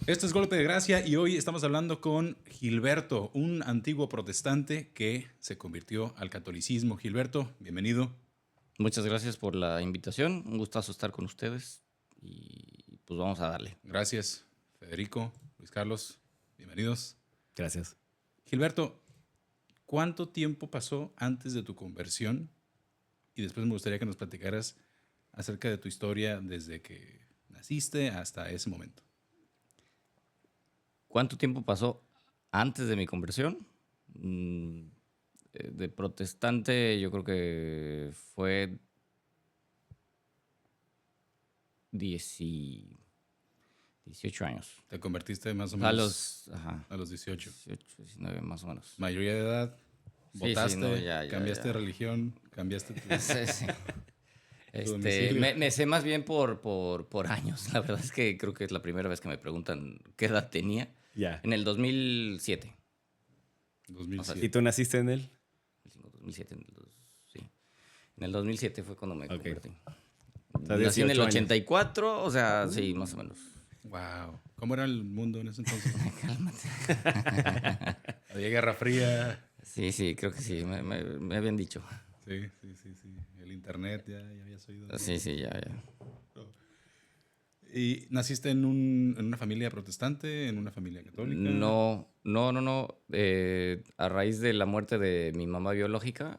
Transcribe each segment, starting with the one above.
Esto es Golpe de Gracia y hoy estamos hablando con Gilberto, un antiguo protestante que se convirtió al catolicismo. Gilberto, bienvenido. Muchas gracias por la invitación. Un gustazo estar con ustedes y pues vamos a darle. Gracias, Federico, Luis Carlos, bienvenidos. Gracias. Gilberto, ¿cuánto tiempo pasó antes de tu conversión? Y después me gustaría que nos platicaras acerca de tu historia desde que naciste hasta ese momento. ¿Cuánto tiempo pasó antes de mi conversión? De protestante yo creo que fue 18 años. Te convertiste más o A menos ajá, a los 18. 18, 19 más o menos. Mayoría de edad, Sí, votaste, no, ya. cambiaste de religión, cambiaste tu... Sí, sí. Tu domicilio. Me sé más bien por años. La verdad es que creo que es la primera vez que me preguntan qué edad tenía. Ya. En el 2007. 2007. ¿Y tú naciste en él? 2007, sí. En el 2007 fue cuando me convertí. O sea, Nací en el 18 años. 84, o sea, sí, más o menos. Wow. ¿Cómo era el mundo en ese entonces? Cálmate. Había Guerra Fría. Sí, creo que sí, me habían dicho. Sí. El internet, ya habías oído. Sí, ya. ¿Y naciste en una familia protestante, en una familia católica? No. A raíz de la muerte de mi mamá biológica,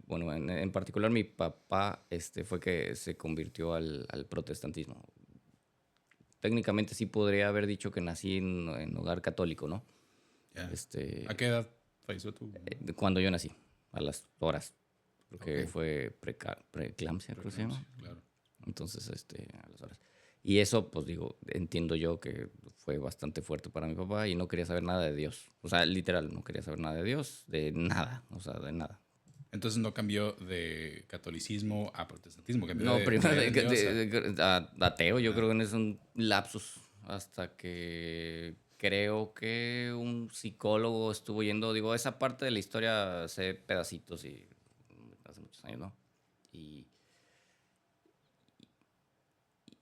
bueno, en particular mi papá fue que se convirtió al protestantismo. Técnicamente sí podría haber dicho que nací en hogar católico, ¿no? Ya. ¿A qué edad falleció tu...? Cuando yo nací, a las horas. Creo que Ok. fue preeclampsia, creo que se llama. Claro. Entonces, a las horas. Y eso, pues digo, entiendo yo que fue bastante fuerte para mi papá y no quería saber nada de Dios. O sea, literal, no quería saber nada de Dios, de nada, o sea, de nada. Entonces no cambió de catolicismo a protestantismo, cambió No, de primero creer en Dios ateo, yo creo que es un lapsus hasta que creo que un psicólogo estuvo yendo, digo, esa parte de la historia sé pedacitos y hace muchos años, ¿no?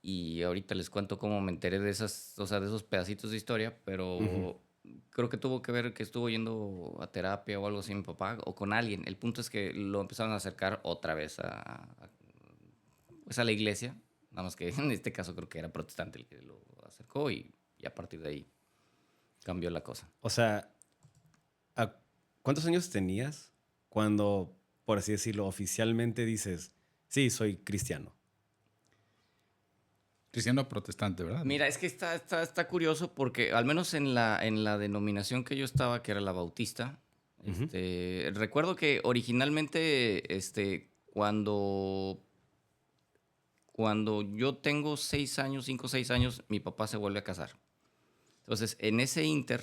Y ahorita les cuento cómo me enteré de esas, o sea, de esos pedacitos de historia, pero creo que tuvo que ver que estuvo yendo a terapia o algo así mi papá o con alguien. El punto es que lo empezaron a acercar otra vez pues a la iglesia, nada más que en este caso creo que era protestante el que lo acercó y a partir de ahí cambió la cosa. O sea, ¿cuántos años tenías cuando, por así decirlo, oficialmente dices, sí, soy cristiano? Cristiano protestante, ¿verdad? Mira, es que está curioso porque al menos en la denominación que yo estaba, que era la bautista, recuerdo que originalmente cuando yo tengo 6 años, 5 o 6 años, mi papá se vuelve a casar. Entonces, en ese inter,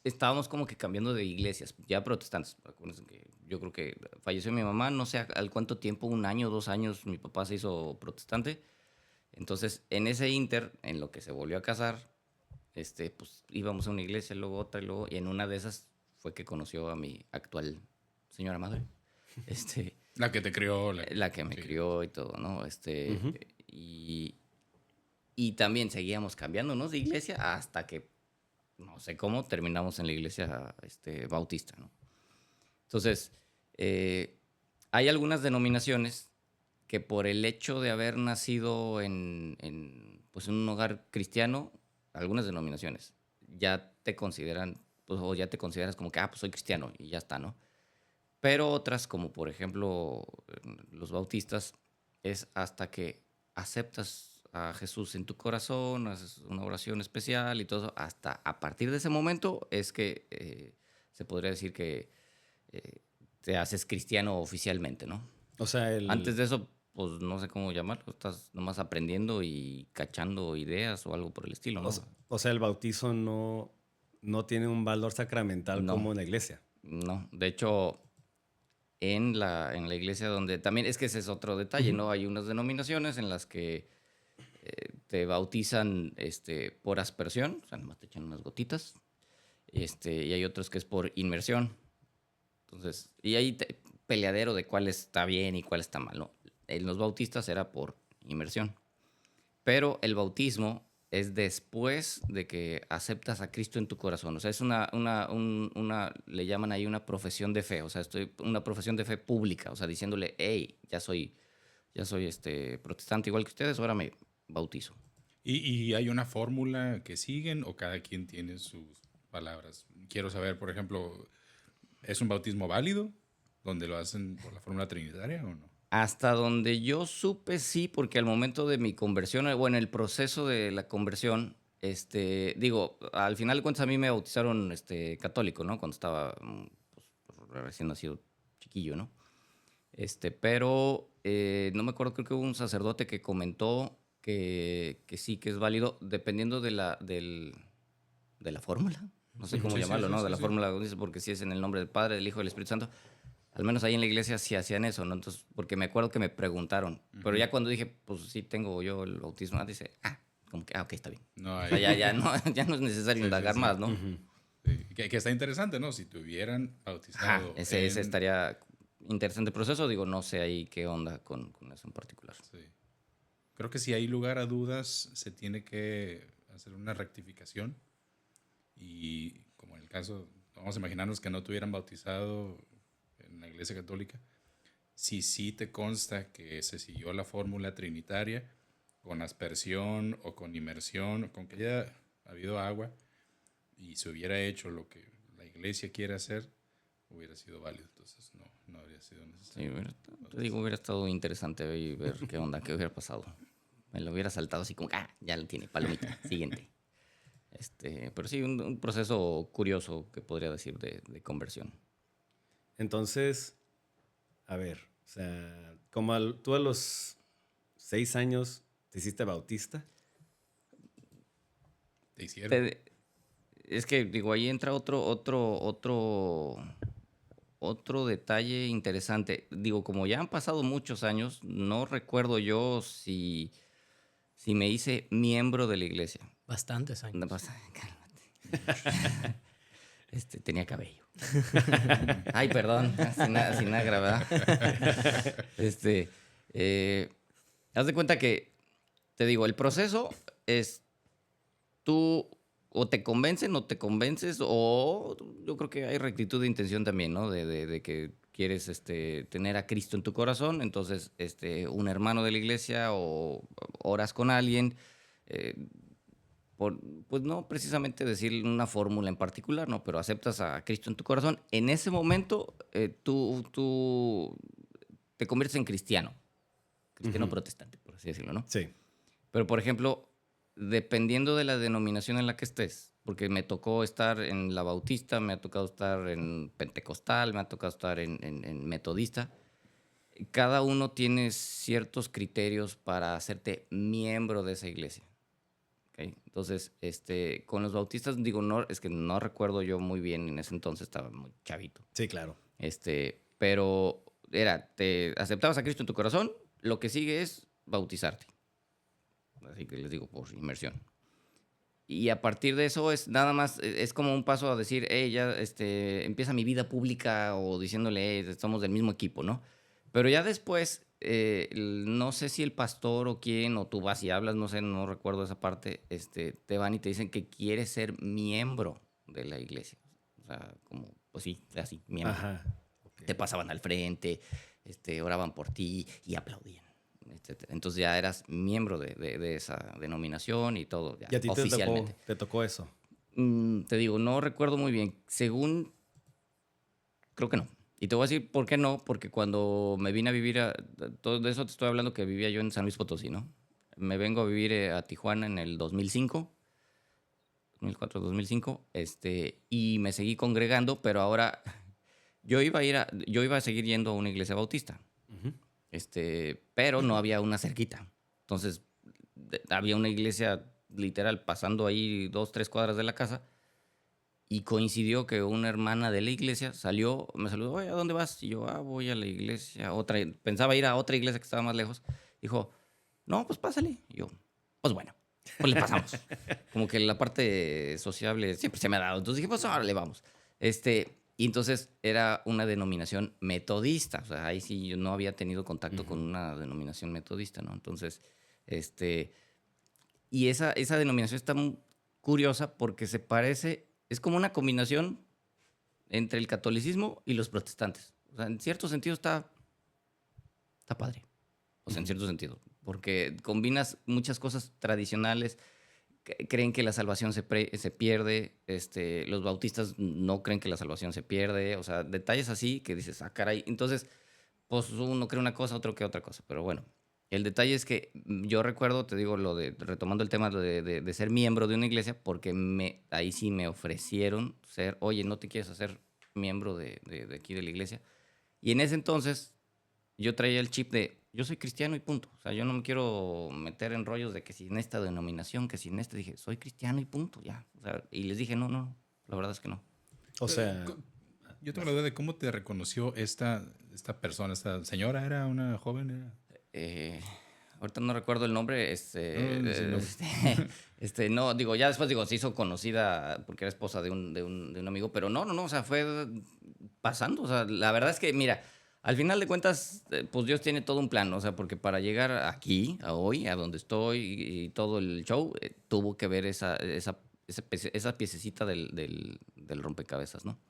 estábamos como que cambiando de iglesias, ya protestantes. Acuérdense que yo creo que falleció mi mamá, no sé al cuánto tiempo, 1 año, 2 años, mi papá se hizo protestante. Entonces, en ese inter, en lo que se volvió a casar, pues íbamos a una iglesia, luego otra, y en una de esas fue que conoció a mi actual señora madre. La que te crió. La que me crió y todo, ¿no? Y también seguíamos cambiándonos de iglesia hasta que no sé cómo terminamos en la iglesia bautista, ¿no? Entonces, hay algunas denominaciones que por el hecho de haber nacido pues en un hogar cristiano, algunas denominaciones ya te consideran, pues, o ya te consideras como que, pues soy cristiano y ya está, ¿no? Pero otras, como por ejemplo los bautistas, es hasta que aceptas a Jesús en tu corazón, haces una oración especial y todo, hasta a partir de ese momento es que se podría decir que te haces cristiano oficialmente, ¿no? O sea, Antes de eso, pues no sé cómo llamarlo, estás nomás aprendiendo y cachando ideas o algo por el estilo, ¿no? o sea, el bautizo no tiene un valor sacramental No, como en la iglesia. no. De hecho, en la iglesia donde también es que ese es otro detalle, ¿no? Hay unas denominaciones en las que te bautizan por aspersión, o sea, nomás te echan unas gotitas, y hay otros que es por inmersión. Entonces, y hay peleadero de cuál está bien y cuál está mal, ¿no? En los bautistas era por inmersión. Pero el bautismo es después de que aceptas a Cristo en tu corazón. O sea, es le llaman ahí una profesión de fe. O sea, una profesión de fe pública. O sea, diciéndole, hey, ya soy protestante igual que ustedes, ahora me bautizo. ¿Y hay una fórmula que siguen o cada quien tiene sus palabras? Quiero saber, por ejemplo, ¿es un bautismo válido? ¿Donde lo hacen por la fórmula trinitaria o no? Hasta donde yo supe, sí, porque al momento de mi conversión, o en el proceso de la conversión, digo, al final de cuentas a mí me bautizaron católico, ¿no? Cuando estaba pues, recién nacido chiquillo, ¿no? Pero no me acuerdo, creo que hubo un sacerdote que comentó que sí, que es válido, dependiendo de la fórmula. No sé cómo Sí, llamarlo, sí, ¿no? sí, De la sí. fórmula, porque sí es en el nombre del Padre, del Hijo y del Espíritu Santo. Al menos ahí en la iglesia sí hacían eso, ¿no? Entonces, porque me acuerdo que me preguntaron. Pero ya cuando dije, pues sí tengo yo el bautismo, dice, como que, ok, está bien. No O hay. sea, ya no es necesario Sí, indagar sí. más, ¿no? Ujú. Sí, que está interesante, ¿no? Si te hubieran Ajá, bautizado ese estaría interesante proceso. Digo, no sé ahí qué onda con eso en particular. Sí. Creo que si hay lugar a dudas, se tiene que hacer una rectificación. Y como en el caso, vamos a imaginarnos que no te hubieran bautizado en la Iglesia Católica. Si sí te consta que se siguió la fórmula trinitaria, con aspersión o con inmersión, o con que haya habido agua, y se hubiera hecho lo que la Iglesia quiere hacer, hubiera sido válido. Entonces no habría sido Sí, necesario. te digo, hubiera estado interesante ahí ver qué onda, qué hubiera pasado. Me lo hubiera saltado así como, ya lo tiene, palomita, siguiente. Pero sí, un proceso curioso que podría decir de conversión. Entonces, a ver, o sea, tú a los 6 años te hiciste bautista. ¿Te hicieron? Es que, digo, ahí entra otro detalle interesante. Digo, como ya han pasado muchos años, no recuerdo yo si me hice miembro de la iglesia. Bastantes años. No pasa, cálmate. Tenía cabello. Ay, perdón, sin nada grave, ¿verdad? Haz de cuenta que, te digo, el proceso es tú o te convencen o te convences, o yo creo que hay rectitud de intención también, ¿no? De que quieres tener a Cristo en tu corazón, entonces un hermano de la iglesia o oras con alguien, eh, pues no precisamente decir una fórmula en particular, ¿no? Pero aceptas a Cristo en tu corazón. En ese momento tú te conviertes en cristiano protestante, por así decirlo, ¿no? Sí. Pero, por ejemplo, dependiendo de la denominación en la que estés, porque me tocó estar en la bautista, me ha tocado estar en pentecostal, me ha tocado estar en metodista, cada uno tiene ciertos criterios para hacerte miembro de esa iglesia. ¿Okay? Entonces, con los bautistas, digo, es que no recuerdo yo muy bien, en ese entonces estaba muy chavito. Sí, claro. Pero te aceptabas a Cristo en tu corazón, lo que sigue es bautizarte. Así que les digo, por inmersión. Y a partir de eso es nada más, es como un paso a decir, hey, ya empieza mi vida pública, o diciéndole, hey, somos del mismo equipo, ¿no? Pero ya después, no sé si el pastor o quién, o tú vas y hablas, no sé, no recuerdo esa parte, te van y te dicen que quieres ser miembro de la iglesia. O sea, como, pues sí, así, miembro. Ajá. Okay. Te pasaban al frente, oraban por ti y aplaudían. Etcétera. Entonces ya eras miembro de esa denominación y todo, ya, ¿Y a ti oficialmente. te tocó eso? Te digo, no recuerdo muy bien. Creo que no. Y te voy a decir por qué no, porque cuando me vine a vivir, todo eso te estoy hablando que vivía yo en San Luis Potosí, ¿no? Me vengo a vivir a Tijuana en el 2005, 2004-2005, y me seguí congregando, pero ahora yo iba a seguir yendo a una iglesia bautista. Uh-huh. Pero no había una cerquita. Entonces, había una iglesia literal pasando ahí 2-3 cuadras de la casa, y coincidió que una hermana de la iglesia salió, me saludó, oye, ¿a dónde vas? Y yo, voy a la iglesia, pensaba ir a otra iglesia que estaba más lejos. Dijo, no, pues pásale. Y yo, pues bueno, pues le pasamos. Como que la parte sociable siempre se me ha dado. Entonces dije, pues ahora le vamos. Y entonces era una denominación metodista. O sea, ahí sí yo no había tenido contacto con una denominación metodista, ¿no? Entonces, y esa denominación está muy curiosa porque se parece, es como una combinación entre el catolicismo y los protestantes. O sea, en cierto sentido está padre. O sea, en cierto sentido. Porque combinas muchas cosas tradicionales. Creen que la salvación se pierde. Los bautistas no creen que la salvación se pierde. O sea, detalles así que dices, ah, caray. Entonces, pues uno cree una cosa, otro cree otra cosa. Pero bueno, el detalle es que yo recuerdo, te digo, retomando el tema de ser miembro de una iglesia, porque ahí sí me ofrecieron ser, oye, ¿no te quieres hacer miembro de aquí de la iglesia? Y en ese entonces yo traía el chip de, yo soy cristiano y punto. O sea, yo no me quiero meter en rollos de que si en esta denominación, que si en dije, soy cristiano y punto, ya. O sea, y les dije, no, la verdad es que no. O sea, Yo tengo la duda de cómo te reconoció esta persona, esta señora, ¿era una joven? Ahorita no recuerdo el nombre, no, digo, ya después se hizo conocida porque era esposa de un amigo, pero no, o sea, fue pasando, o sea, la verdad es que, mira, al final de cuentas, pues Dios tiene todo un plan, o sea, porque para llegar aquí, a hoy, a donde estoy y todo el show, tuvo que ver esa piececita del rompecabezas, ¿no?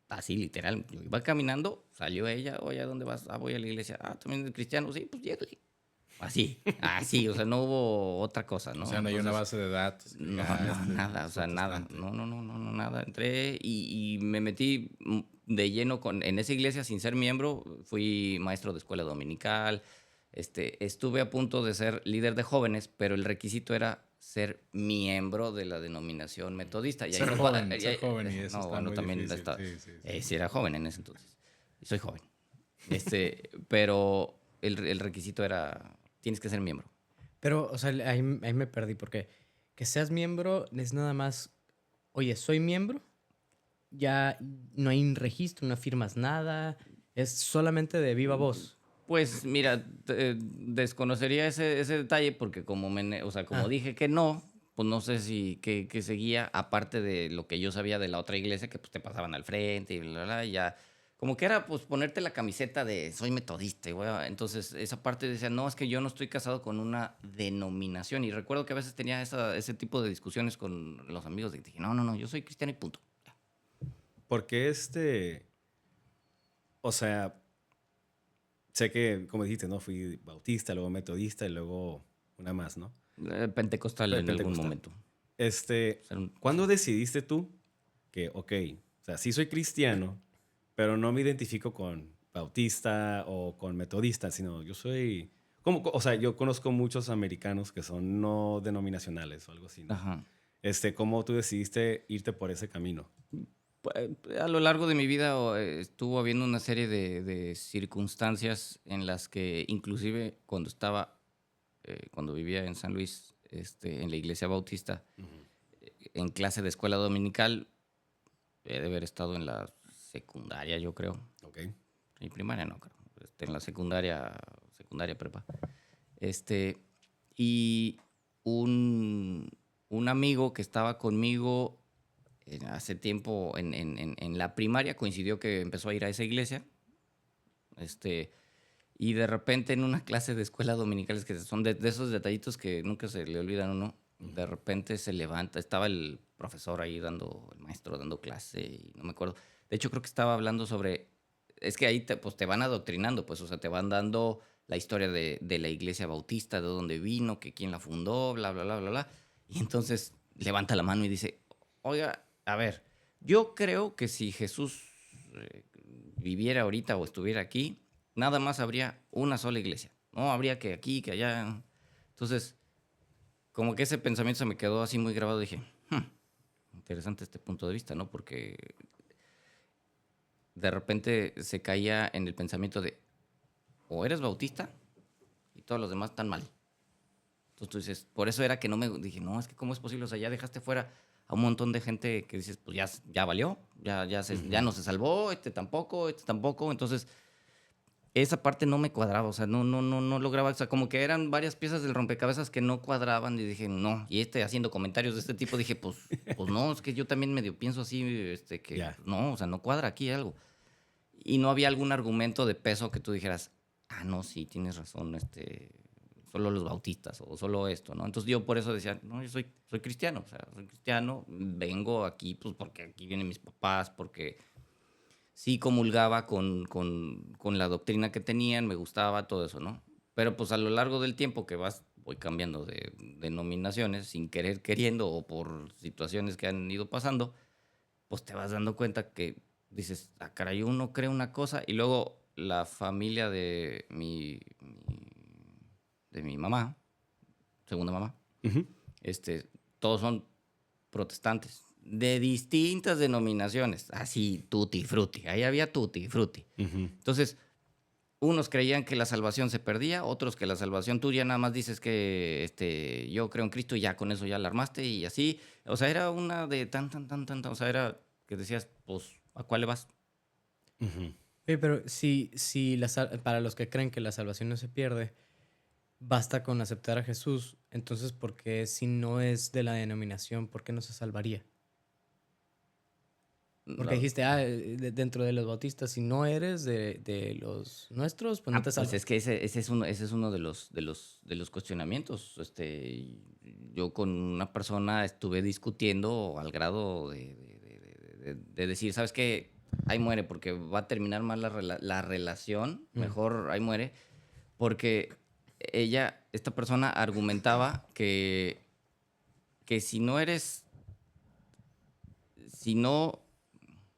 Así, literal. Yo iba caminando, salió ella, oye, ¿a dónde vas? Ah, voy a la iglesia. Ah, ¿también eres cristiano? Sí, pues llégale. Así, o sea, no hubo otra cosa, ¿no? O sea, no hay una base de datos. No, nada, o sea, nada. No, nada. Entré y me metí de lleno en esa iglesia sin ser miembro. Fui maestro de escuela dominical. Estuve a punto de ser líder de jóvenes, pero el requisito era ser miembro de la denominación metodista. Y ser joven y eso no, está bueno, muy también difícil. sí era joven en ese entonces. Soy joven. Pero el requisito era, tienes que ser miembro. Pero, o sea, ahí me perdí porque que seas miembro es nada más, oye, soy miembro, ya no hay un registro, no firmas nada, es solamente de viva voz. Pues mira, desconocería ese detalle porque como dije que no, pues no sé si qué seguía, aparte de lo que yo sabía de la otra iglesia, que pues te pasaban al frente y bla, y ya. Como que era pues ponerte la camiseta de soy metodista, güey. Entonces esa parte decía, no, es que yo no estoy casado con una denominación. Y recuerdo que a veces tenía ese tipo de discusiones con los amigos de que dije, no, yo soy cristiano y punto. Ya. porque o sea, sé que, como dijiste, ¿no? Fui bautista, luego metodista y luego una más, ¿no? Pentecostal en algún momento. ¿Cuándo decidiste tú que, ok, o sea, sí soy cristiano, pero no me identifico con bautista o con metodista, sino yo soy... O sea, yo conozco muchos americanos que son no denominacionales o algo así, ¿no? Ajá. ¿Cómo tú decidiste irte por ese camino? A lo largo de mi vida estuvo habiendo una serie de circunstancias en las que inclusive cuando vivía en San Luis, en la iglesia bautista, en clase de escuela dominical, he de haber estado en la secundaria, yo creo. Ok. En primaria no, creo. En la secundaria prepa. Y un amigo que estaba conmigo hace tiempo en la primaria coincidió que empezó a ir a esa iglesia. Y de repente en una clase de escuela dominical, que son de esos detallitos que nunca se le olvidan a uno, de repente se levanta, estaba el profesor ahí el maestro dando clase, y no me acuerdo. De hecho, creo que estaba hablando sobre, es que ahí te van adoctrinando, pues, o sea, te van dando la historia de la iglesia bautista, de dónde vino, que quién la fundó, bla, bla, bla, bla, bla. Y entonces levanta la mano y dice, oiga, a ver, yo creo que si Jesús viviera ahorita o estuviera aquí, nada más habría una sola iglesia. No habría que aquí, que allá. Entonces, como que ese pensamiento se me quedó así muy grabado. Dije, interesante este punto de vista, ¿no? Porque de repente se caía en el pensamiento de, o eres bautista y todos los demás están mal. Entonces tú dices, por eso era que no me... Dije, no, es que ¿cómo es posible? O sea, ya dejaste fuera a un montón de gente que dices, pues ya valió, ya no se salvó, este tampoco. Entonces, esa parte no me cuadraba, o sea, no lograba, o sea, como que eran varias piezas del rompecabezas que no cuadraban y dije, no, y haciendo comentarios de este tipo, dije, pues no, es que yo también medio pienso así, que Ya. no, o sea, no cuadra aquí algo. Y no había algún argumento de peso que tú dijeras, no, sí, tienes razón, solo los bautistas o solo esto, ¿no? Entonces yo por eso decía, no, yo soy cristiano, o sea, soy cristiano, vengo aquí, pues porque aquí vienen mis papás, porque sí comulgaba con la doctrina que tenían, me gustaba todo eso, ¿no? Pero pues a lo largo del tiempo que voy cambiando de denominaciones, sin querer queriendo o por situaciones que han ido pasando, pues te vas dando cuenta que dices, caray, uno cree una cosa y luego la familia de mi mamá, segunda mamá, Ujú. todos son protestantes de distintas denominaciones, así tutti frutti, ahí había tutti frutti. Ujú. Entonces, unos creían que la salvación se perdía, otros que la salvación tú ya nada más dices que yo creo en Cristo y ya con eso ya la armaste y así. O sea, era una de tan, o sea, era que decías, pues, ¿a cuál le vas? Ujú. Oye, pero para los que creen que la salvación no se pierde, basta con aceptar a Jesús, entonces, ¿por qué si no es de la denominación, por qué no se salvaría? Porque No, dijiste, dentro de los bautistas, si no eres de los nuestros, pues no te pues salvas. es que ese es uno de los cuestionamientos. Yo con una persona estuve discutiendo al grado de decir, ¿sabes qué? Ahí muere porque va a terminar mal la relación, mejor ahí muere, porque esta persona argumentaba que si no,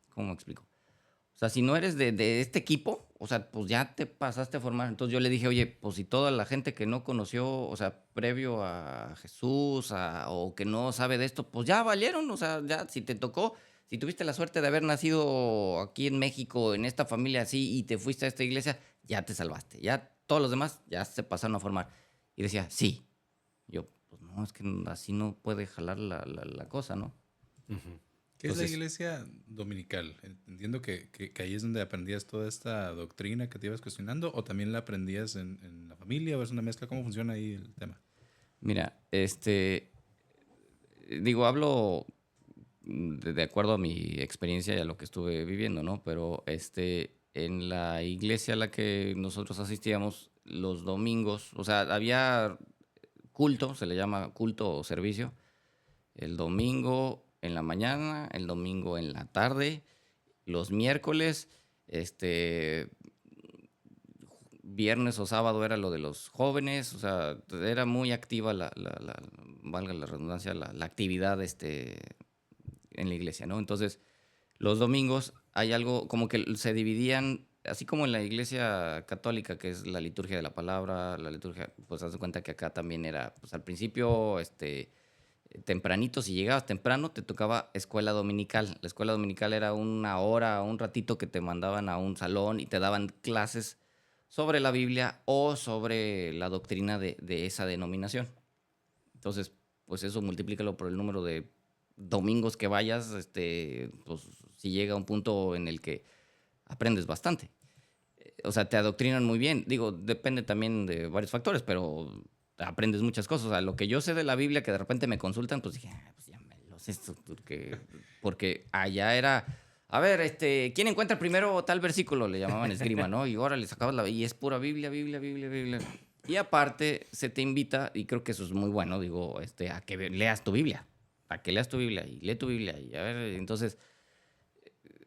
¿cómo explico? O sea, si no eres de este equipo, o sea, pues ya te pasaste a formar. Entonces yo le dije, oye, pues si toda la gente que no conoció, o sea, previo a Jesús o que no sabe de esto, pues ya valieron, o sea, ya si te tocó, si tuviste la suerte de haber nacido aquí en México, en esta familia así, y te fuiste a esta iglesia, ya te salvaste. Ya todos los demás ya se pasaron a formar. Y decía, sí. Yo, pues no, es que así no puede jalar la cosa, ¿no? Ujú. ¿Qué es la Entonces, iglesia dominical? Entiendo que ahí es donde aprendías toda esta doctrina que te ibas cuestionando, o también la aprendías en la familia, o es una mezcla. ¿Cómo funciona ahí el tema? mira, digo, hablo de acuerdo a mi experiencia y a lo que estuve viviendo, ¿no? Pero en la iglesia a la que nosotros asistíamos los domingos, o sea, había culto, se le llama culto o servicio, el domingo en la mañana, el domingo en la tarde, los miércoles, viernes o sábado era lo de los jóvenes, o sea, era muy activa valga la redundancia, la actividad en la iglesia, ¿no? Entonces, los domingos hay algo como que se dividían, así como en la iglesia católica, que es la liturgia de la palabra, la liturgia, pues haz de cuenta que acá también era, pues al principio, tempranito, si llegabas temprano, te tocaba escuela dominical. La escuela dominical era una hora, un ratito que te mandaban a un salón y te daban clases sobre la Biblia o sobre la doctrina de esa denominación. Entonces, pues eso multiplícalo por el número de domingos que vayas, pues si llega un punto en el que aprendes bastante. O sea, te adoctrinan muy bien. Digo, depende también de varios factores, pero aprendes muchas cosas. O sea, lo que yo sé de la Biblia, que de repente me consultan, pues dije, pues ya me lo sé, porque allá era, a ver, ¿quién encuentra primero tal versículo? Le llamaban esgrima, ¿no? Y ahora le sacabas y es pura Biblia, Biblia, Biblia, Biblia. Y aparte se te invita, y creo que eso es muy bueno, digo, a que leas tu Biblia, a que leas tu Biblia y lee tu Biblia. Y a ver, entonces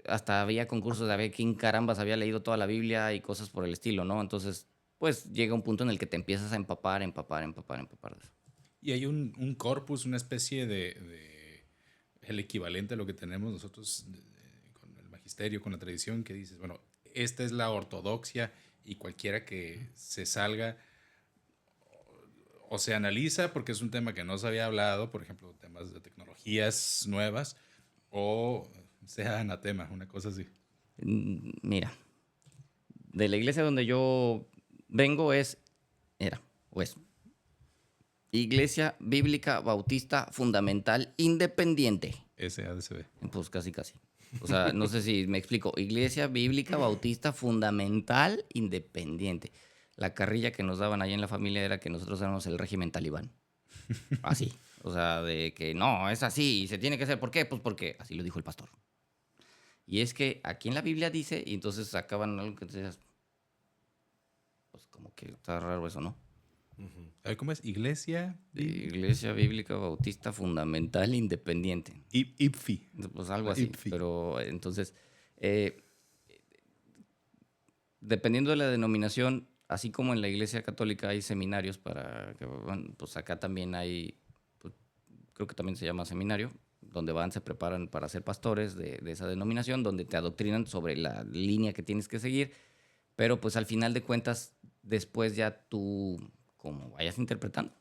hasta había concursos de a ver quién carambas había leído toda la Biblia y cosas por el estilo, ¿no? Entonces, pues llega un punto en el que te empiezas a empapar de eso. Y hay un corpus, una especie el equivalente a lo que tenemos nosotros con el magisterio, con la tradición, que dices, bueno, esta es la ortodoxia y cualquiera que se salga o se analiza porque es un tema que no se había hablado, por ejemplo, temas de tecnologías nuevas, o sea anatema, una cosa así. Mira, de la iglesia donde yo vengo era, o es, Iglesia Bíblica Bautista Fundamental Independiente. SADCB. Pues casi, casi. O sea, no sé si me explico. Iglesia Bíblica Bautista Fundamental Independiente. La carrilla que nos daban ahí en la familia era que nosotros éramos el régimen talibán. Así. O sea, de que no, es así y se tiene que hacer. ¿Por qué? Pues porque así lo dijo el pastor. Y es que aquí en la Biblia dice, y entonces sacaban algo que decías, pues como que está raro eso, ¿no? A ver, ¿cómo es? Iglesia. Iglesia Bíblica Bautista Fundamental Independiente. IPFI. Pues algo así. IPFI. Pero entonces, eh, dependiendo de la denominación, así como en la Iglesia Católica hay seminarios para que, bueno, pues acá también hay, pues, creo que también se llama seminario, donde van, se preparan para ser pastores de esa denominación, donde te adoctrinan sobre la línea que tienes que seguir, pero pues al final de cuentas, después ya tú, como vayas interpretando.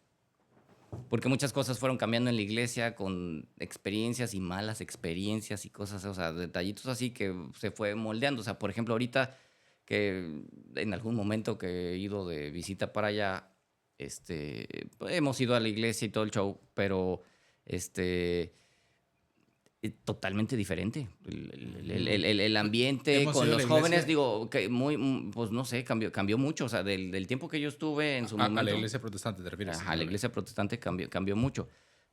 Porque muchas cosas fueron cambiando en la iglesia con experiencias y malas experiencias y cosas, o sea, detallitos así que se fue moldeando. O sea, por ejemplo, ahorita que en algún momento que he ido de visita para allá, hemos ido a la iglesia y todo el show, pero totalmente diferente. El ambiente Hemos con ido a los la jóvenes, iglesia. digo, que pues no sé, cambió mucho. O sea, del tiempo que yo estuve en su A momento. la iglesia protestante, ¿te refieres? Ajá, la iglesia protestante cambió mucho.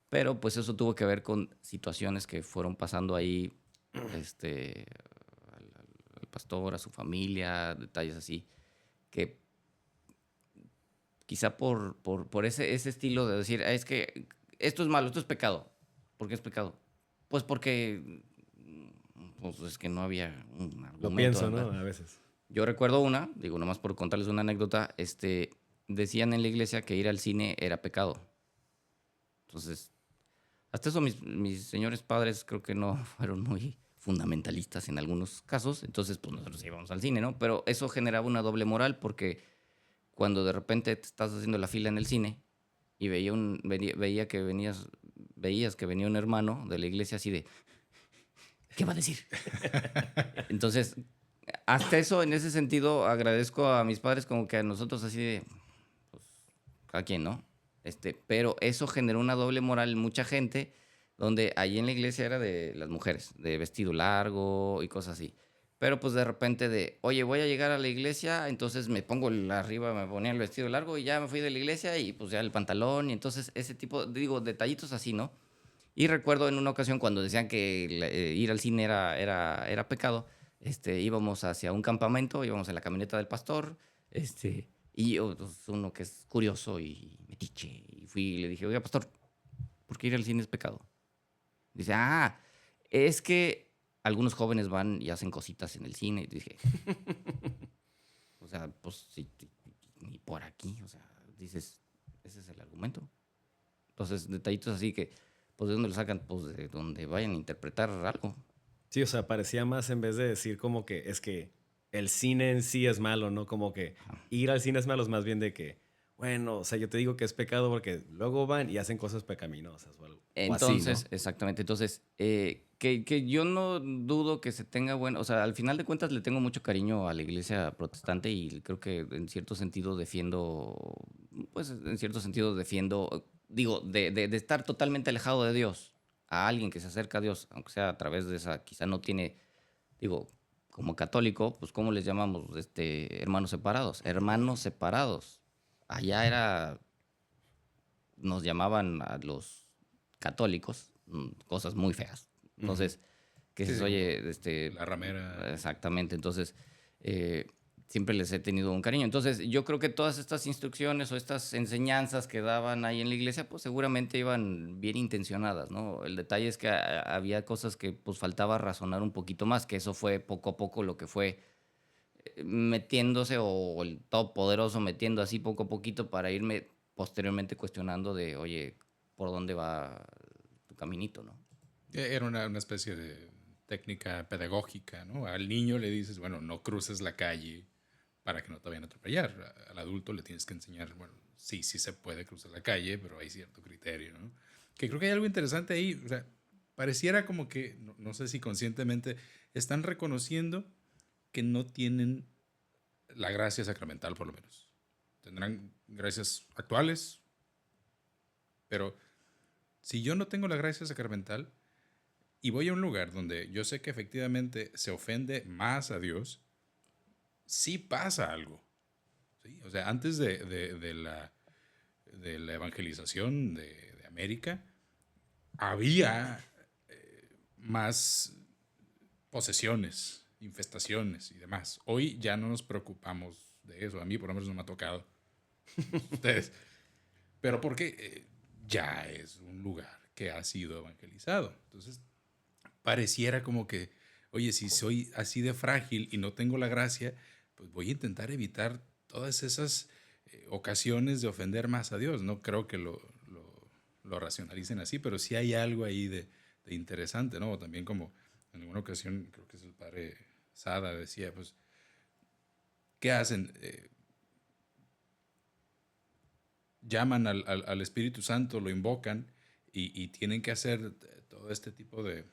Pero pues eso tuvo que ver con situaciones que fueron pasando ahí, al pastor, a su familia, detalles así, que quizá por ese estilo de decir, "Ah, es que esto es malo, esto es pecado". ¿Por qué es pecado? Pues porque pues es que no había un argumento. Lo pienso, ¿no? ¿verdad? A veces. Yo recuerdo una, digo, nomás por contarles una anécdota, decían en la iglesia que ir al cine era pecado. Entonces, hasta eso mis señores padres creo que no fueron muy fundamentalistas en algunos casos, entonces pues nosotros íbamos al cine, ¿no? Pero eso generaba una doble moral porque cuando de repente te estás haciendo la fila en el cine y veías que venía un hermano de la iglesia así de, ¿qué va a decir? Entonces, hasta eso, en ese sentido, agradezco a mis padres como que a nosotros así de, pues, cada quien, ¿no? Pero eso generó una doble moral en mucha gente, donde allí en la iglesia era de las mujeres, de vestido largo y cosas así. Pero pues de repente oye, voy a llegar a la iglesia, entonces me pongo arriba, me ponía el vestido largo y ya me fui de la iglesia y pues ya el pantalón y entonces ese tipo, digo, detallitos así, ¿no? Y recuerdo en una ocasión cuando decían que ir al cine era pecado, íbamos hacia un campamento, íbamos en la camioneta del pastor, y yo, pues, uno que es curioso y metiche, y fui y le dije, oiga, pastor, ¿por qué ir al cine es pecado? Dice, es que algunos jóvenes van y hacen cositas en el cine. Y dije, o sea, pues sí, ni por aquí, o sea, dices, ese es el argumento. Entonces, detallitos así que, pues, ¿de dónde lo sacan? Pues, de donde vayan a interpretar algo. Sí, o sea, parecía más en vez de decir como que es que el cine en sí es malo, ¿no? Como que ir al cine es malo, es más bien de que, bueno, o sea, yo te digo que es pecado porque luego van y hacen cosas pecaminosas o algo. Entonces, o así, ¿no? exactamente. Entonces, que yo no dudo que se tenga bueno, o sea, al final de cuentas le tengo mucho cariño a la iglesia protestante y creo que en cierto sentido digo, de estar totalmente alejado de Dios a alguien que se acerca a Dios, aunque sea a través de esa, quizá no tiene, digo, como católico, pues ¿cómo les llamamos? Hermanos separados. Hermanos separados. Allá nos llamaban a los católicos cosas muy feas. Entonces, que Sí, se sí, oye, la ramera. exactamente. Entonces, siempre les he tenido un cariño. Entonces, yo creo que todas estas instrucciones o estas enseñanzas que daban ahí en la iglesia, pues seguramente iban bien intencionadas, ¿no? El detalle es que había cosas que pues faltaba razonar un poquito más, que eso fue poco a poco lo que fue metiéndose o el todopoderoso metiendo así poco a poquito para irme posteriormente cuestionando de, oye, ¿por dónde va tu caminito, no? Era una especie de técnica pedagógica, ¿no? Al niño le dices, bueno, no cruces la calle para que no te vayan a atropellar. Al adulto le tienes que enseñar, bueno, sí se puede cruzar la calle, pero hay cierto criterio, ¿no? Que creo que hay algo interesante ahí. O sea, pareciera como que, no sé si conscientemente, están reconociendo que no tienen la gracia sacramental, por lo menos. Tendrán gracias actuales, pero si yo no tengo la gracia sacramental, y voy a un lugar donde yo sé que efectivamente se ofende más a Dios, sí pasa algo. ¿Sí? O sea, antes de la evangelización de América, había más posesiones, infestaciones y demás. Hoy ya no nos preocupamos de eso. A mí por lo menos no me ha tocado. Ustedes. Pero porque ya es un lugar que ha sido evangelizado. Entonces, pareciera como que, oye, si soy así de frágil y no tengo la gracia, pues voy a intentar evitar todas esas ocasiones de ofender más a Dios. No creo que lo racionalicen así, pero sí hay algo ahí de interesante, ¿no? También como en alguna ocasión, creo que es el padre Sada decía, pues, ¿qué hacen? Llaman al Espíritu Santo, lo invocan y tienen que hacer todo este tipo de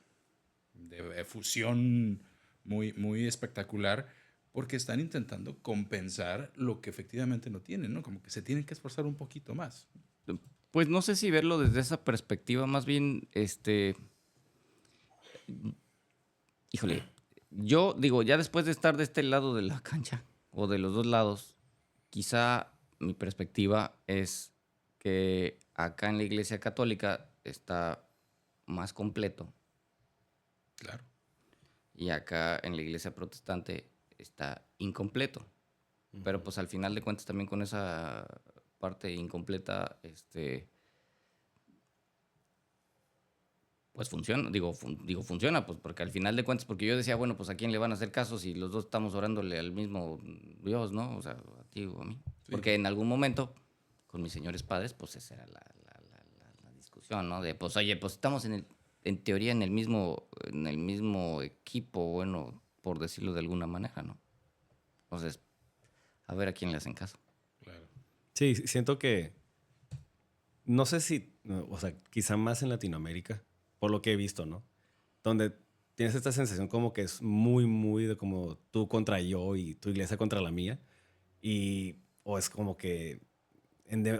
fusión muy espectacular porque están intentando compensar lo que efectivamente no tienen, ¿no? Como que se tienen que esforzar un poquito más. Pues no sé si verlo desde esa perspectiva, más bien, híjole, yo digo, ya después de estar de este lado de la cancha o de los dos lados, quizá mi perspectiva es que acá en la Iglesia Católica está más completo Claro. y acá en la Iglesia Protestante está incompleto. Pero pues al final de cuentas también con esa parte incompleta, pues funciona, digo funciona, pues porque al final de cuentas, porque yo decía, bueno, pues a quién le van a hacer caso si los dos estamos orándole al mismo Dios, ¿no? O sea, a ti o a mí. Sí. Porque en algún momento, con mis señores padres, pues esa era la discusión, ¿no? De, pues oye, pues estamos en teoría en el mismo equipo, bueno, por decirlo de alguna manera, ¿no? Entonces, a ver a quién le hacen caso. Claro. Sí, siento que, no sé si, o sea, quizá más en Latinoamérica, por lo que he visto, ¿no? Donde tienes esta sensación como que es muy de como tú contra yo y tu iglesia contra la mía. O es como que,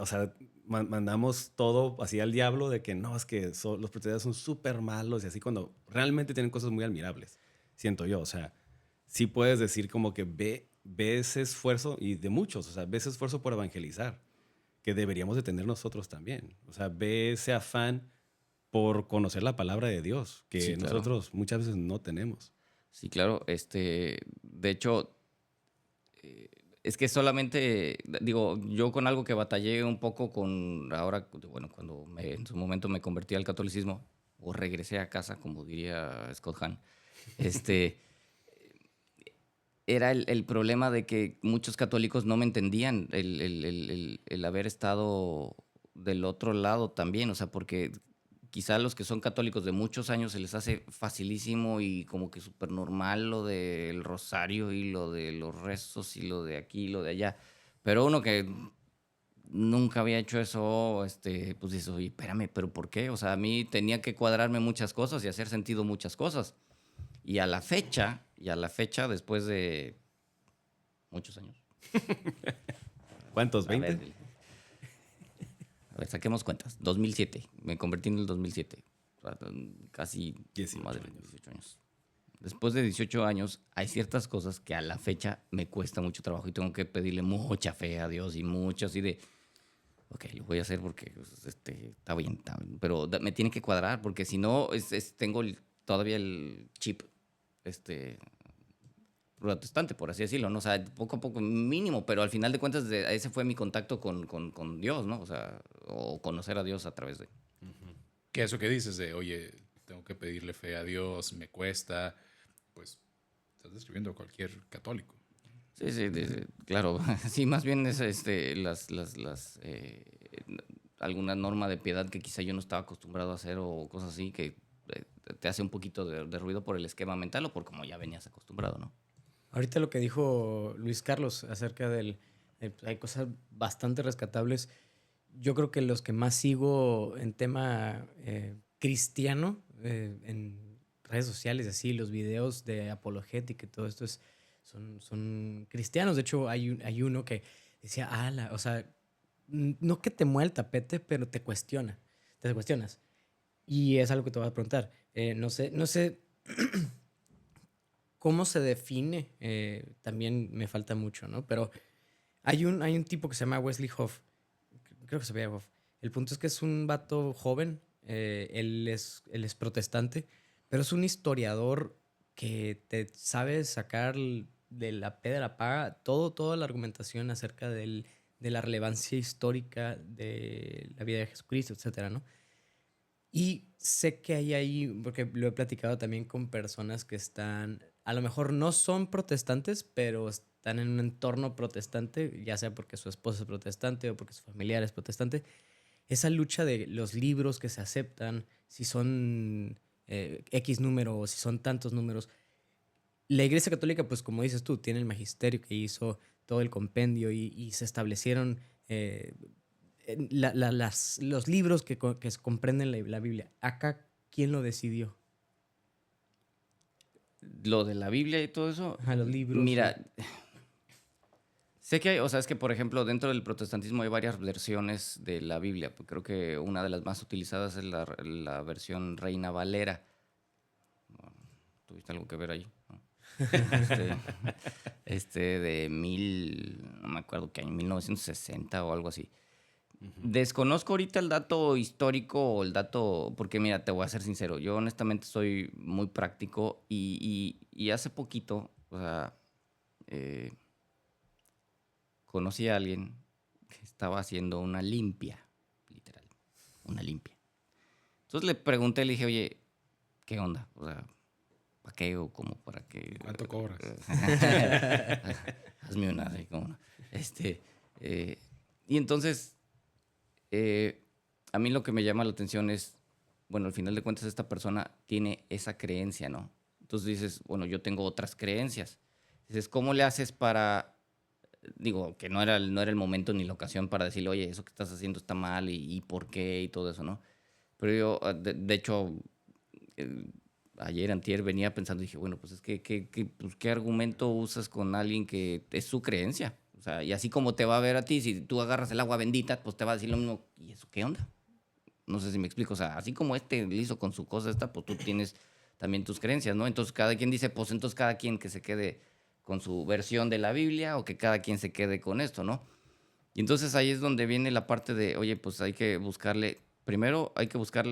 o sea, mandamos todo así al diablo de que no, es que los protestantes son súper malos y así cuando realmente tienen cosas muy admirables, siento yo. O sea, sí puedes decir como que ve ese esfuerzo y de muchos, o sea, ve ese esfuerzo por evangelizar que deberíamos de tener nosotros también. O sea, ve ese afán por conocer la palabra de Dios que Sí, claro. nosotros muchas veces no tenemos. Sí, claro. De hecho, es que solamente, digo, yo con algo que batallé un poco con ahora, bueno, cuando en su momento me convertí al catolicismo, o regresé a casa, como diría Scott Hahn, este, era el problema de que muchos católicos no me entendían el haber estado del otro lado también, o sea, porque quizá a los que son católicos de muchos años se les hace facilísimo y como que súper normal lo del rosario y lo de los rezos y lo de aquí y lo de allá. Pero uno que nunca había hecho eso, pues dice, oye, espérame, ¿pero por qué? O sea, a mí tenía que cuadrarme muchas cosas y hacer sentido muchas cosas. Y a la fecha, después de muchos años. ¿Cuántos? A ver, ¿20? a ver, saquemos cuentas. 2007. Me convertí en el 2007. O sea, casi 18 madre, años. 18 años. Después de 18 años, hay ciertas cosas que a la fecha me cuesta mucho trabajo y tengo que pedirle mucha fe a Dios y mucho así de, ok, lo voy a hacer porque pues, está bien, pero me tiene que cuadrar porque si no, tengo todavía el chip protestante, por así decirlo, ¿no? O sea, poco a poco, mínimo, pero al final de cuentas ese fue mi contacto con Dios, ¿no? O sea, o conocer a Dios a través de... Que eso que dices de, oye, tengo que pedirle fe a Dios, me cuesta, pues estás describiendo a cualquier católico. Sí, sí, claro. Sí, más bien es alguna norma de piedad que quizá yo no estaba acostumbrado a hacer o cosas así que te hace un poquito de ruido por el esquema mental o por como ya venías acostumbrado, ¿no? Ahorita lo que dijo Luis Carlos acerca hay cosas bastante rescatables. Yo creo que los que más sigo en tema cristiano, en redes sociales, así, los videos de apologética y todo esto son cristianos. De hecho, hay uno que decía, o sea, no que te mueva el tapete, pero te cuestionas. Y es algo que te voy a preguntar. No sé cómo se define. También me falta mucho, ¿no? Pero hay un tipo que se llama Wesley Hoff. Creo que se veía Hoff. El punto es que es un vato joven. Él es protestante, pero es un historiador que te sabe sacar de la P de la paga toda la argumentación acerca de la relevancia histórica de la vida de Jesucristo, etcétera, ¿no? Y sé que hay ahí, porque lo he platicado también con personas que están, a lo mejor no son protestantes, pero están en un entorno protestante, ya sea porque su esposa es protestante o porque su familiar es protestante. Esa lucha de los libros que se aceptan, si son X número o si son tantos números. La Iglesia Católica, pues como dices tú, tiene el magisterio que hizo todo el compendio y se establecieron los libros que comprenden la Biblia. Acá, ¿quién lo decidió? Lo de la Biblia y todo eso. Ajá, los libros. Mira, sé que hay, o sea, es que por ejemplo dentro del protestantismo hay varias versiones de la Biblia. Pues creo que una de las más utilizadas es la versión Reina Valera. ¿Tuviste algo que ver ahí? ¿No? De no me acuerdo qué año, 1960 o algo así. Desconozco ahorita el dato histórico o el dato, porque mira, te voy a ser sincero, yo honestamente soy muy práctico y hace poquito, o sea, conocí a alguien que estaba haciendo una limpia, literal, una limpia. Entonces le pregunté, le dije, oye, ¿qué onda? O sea, ¿para qué o cómo? ¿Para qué? ¿Cuánto cobras? Hazme una, así como una. Y entonces, a mí lo que me llama la atención es, bueno, al final de cuentas esta persona tiene esa creencia, ¿no? Entonces dices, bueno, yo tengo otras creencias. Dices, ¿cómo le haces para, digo, que no era el momento ni la ocasión para decirle, oye, eso que estás haciendo está mal y por qué y todo eso, ¿no? Pero yo, de hecho, ayer, antier, venía pensando y dije, bueno, pues es que, pues, ¿qué argumento usas con alguien que es su creencia? O sea, y así como te va a ver a ti, si tú agarras el agua bendita, pues te va a decir lo mismo. ¿Y eso qué onda? No sé si me explico. O sea, así como le hizo con su cosa esta, pues tú tienes también tus creencias, ¿no? Entonces cada quien dice, pues entonces cada quien que se quede con su versión de la Biblia o que cada quien se quede con esto, ¿no? Y entonces ahí es donde viene la parte de, oye, pues hay que buscarle, primero hay que buscar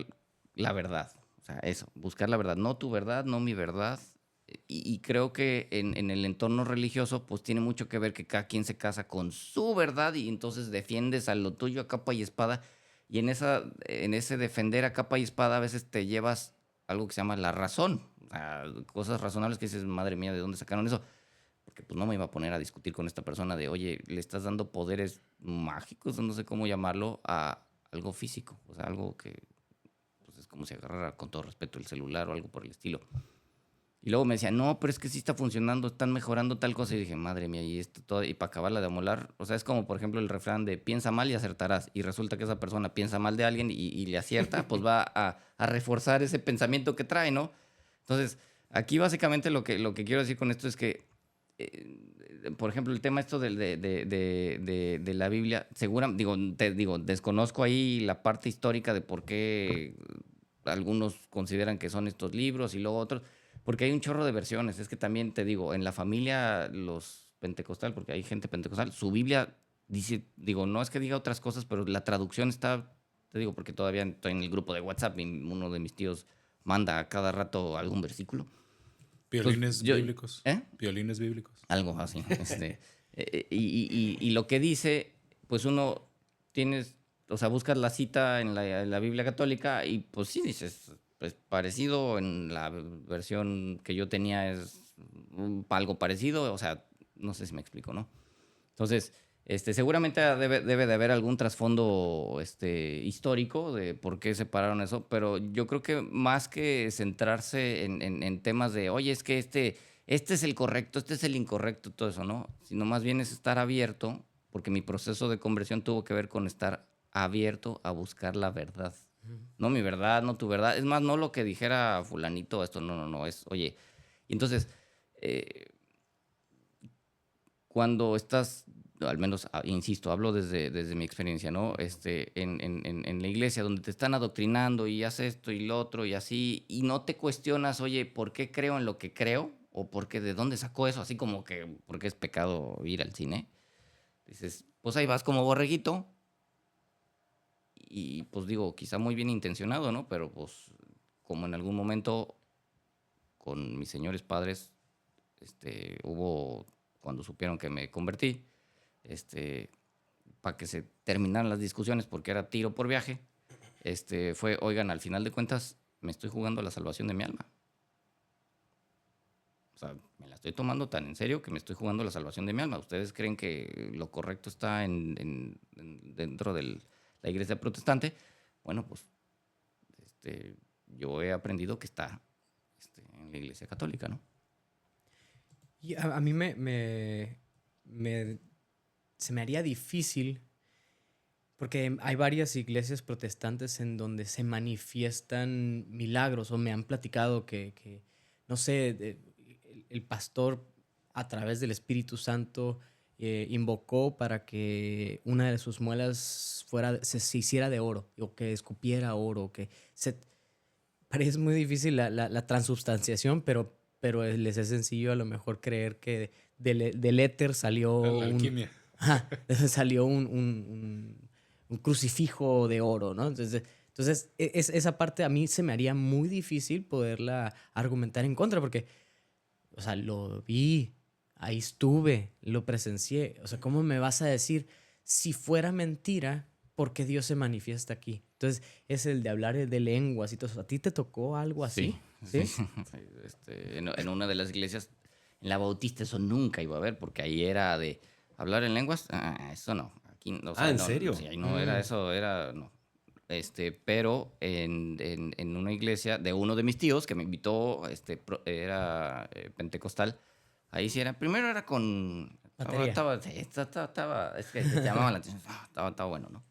la verdad. O sea, eso, buscar la verdad. No tu verdad, no mi verdad. Y creo que en el entorno religioso, pues tiene mucho que ver que cada quien se casa con su verdad y entonces defiendes a lo tuyo a capa y espada. Y en ese defender a capa y espada a veces te llevas algo que se llama la razón. O sea, cosas razonables que dices, madre mía, ¿de dónde sacaron eso? Porque pues no me iba a poner a discutir con esta persona de, oye, le estás dando poderes mágicos, no sé cómo llamarlo, a algo físico. O sea, algo que pues, es como si agarrara con todo respeto el celular o algo por el estilo. Y luego me decía, no, pero es que sí está funcionando, están mejorando tal cosa. Y dije, madre mía, y esto todo, y para acabarla de amolar. O sea, es como, por ejemplo, el refrán de piensa mal y acertarás. Y resulta que esa persona piensa mal de alguien y le acierta, pues va a reforzar ese pensamiento que trae, ¿no? Entonces, aquí básicamente lo que quiero decir con esto es que, por ejemplo, el tema esto de la Biblia, desconozco ahí la parte histórica de por qué algunos consideran que son estos libros y luego otros. Porque hay un chorro de versiones. Es que también te digo, en la familia, los pentecostal, porque hay gente pentecostal, su Biblia dice, no es que diga otras cosas, pero la traducción está, te digo, porque todavía estoy en el grupo de WhatsApp y uno de mis tíos manda a cada rato algún versículo. Violines bíblicos. ¿Eh? Violines bíblicos. Algo así. Y lo que dice, pues uno tienes, o sea, buscas la cita en la Biblia católica y pues sí dices, pues parecido en la versión que yo tenía es algo parecido, o sea, no sé si me explico, ¿no? Entonces, seguramente debe de haber algún trasfondo histórico de por qué separaron eso, pero yo creo que más que centrarse en temas de, oye, es que este es el correcto, este es el incorrecto, todo eso, ¿no? Sino más bien es estar abierto, porque mi proceso de conversión tuvo que ver con estar abierto a buscar la verdad. No mi verdad, no tu verdad. Es más, no lo que dijera fulanito, esto, no, es, oye. Y entonces, cuando estás, al menos, insisto, hablo desde mi experiencia, ¿no? En la iglesia donde te están adoctrinando y haces esto y lo otro y así, y no te cuestionas, oye, ¿por qué creo en lo que creo? ¿O por qué, de dónde sacó eso? Así como que, ¿por qué es pecado ir al cine? Dices, pues ahí vas como borreguito y pues digo, quizá muy bien intencionado, ¿no? Pero pues como en algún momento con mis señores padres, hubo, cuando supieron que me convertí, para que se terminaran las discusiones porque era tiro por viaje, fue, oigan, al final de cuentas me estoy jugando la salvación de mi alma. O sea, me la estoy tomando tan en serio que me estoy jugando la salvación de mi alma. ¿Ustedes creen que lo correcto está dentro de la iglesia protestante? Bueno, pues yo he aprendido que está en la iglesia católica, ¿no? Y a mí se me haría difícil porque hay varias iglesias protestantes en donde se manifiestan milagros o me han platicado que no sé, el pastor a través del Espíritu Santo invocó para que una de sus muelas se hiciera de oro o que escupiera oro. Parece muy difícil la transubstanciación, pero les es sencillo a lo mejor creer que del éter salió La alquimia. salió un crucifijo de oro, ¿no? Entonces esa parte a mí se me haría muy difícil poderla argumentar en contra, porque, o sea, lo vi, ahí estuve, lo presencié. O sea, ¿cómo me vas a decir si fuera mentira, por qué Dios se manifiesta aquí? Entonces, es el de hablar de lenguas y todo eso. ¿A ti te tocó algo así? Sí. Sí. En una de las iglesias, en la Bautista, eso nunca iba a haber, porque ahí era de hablar en lenguas. Eso no. Aquí, o sea, ¿en no, serio? sí, ahí no era eso, era no. Pero en una iglesia de uno de mis tíos que me invitó, era pentecostal, ahí sí era, primero era con... Batería. Es que te llamaban la atención, estaba bueno, ¿no?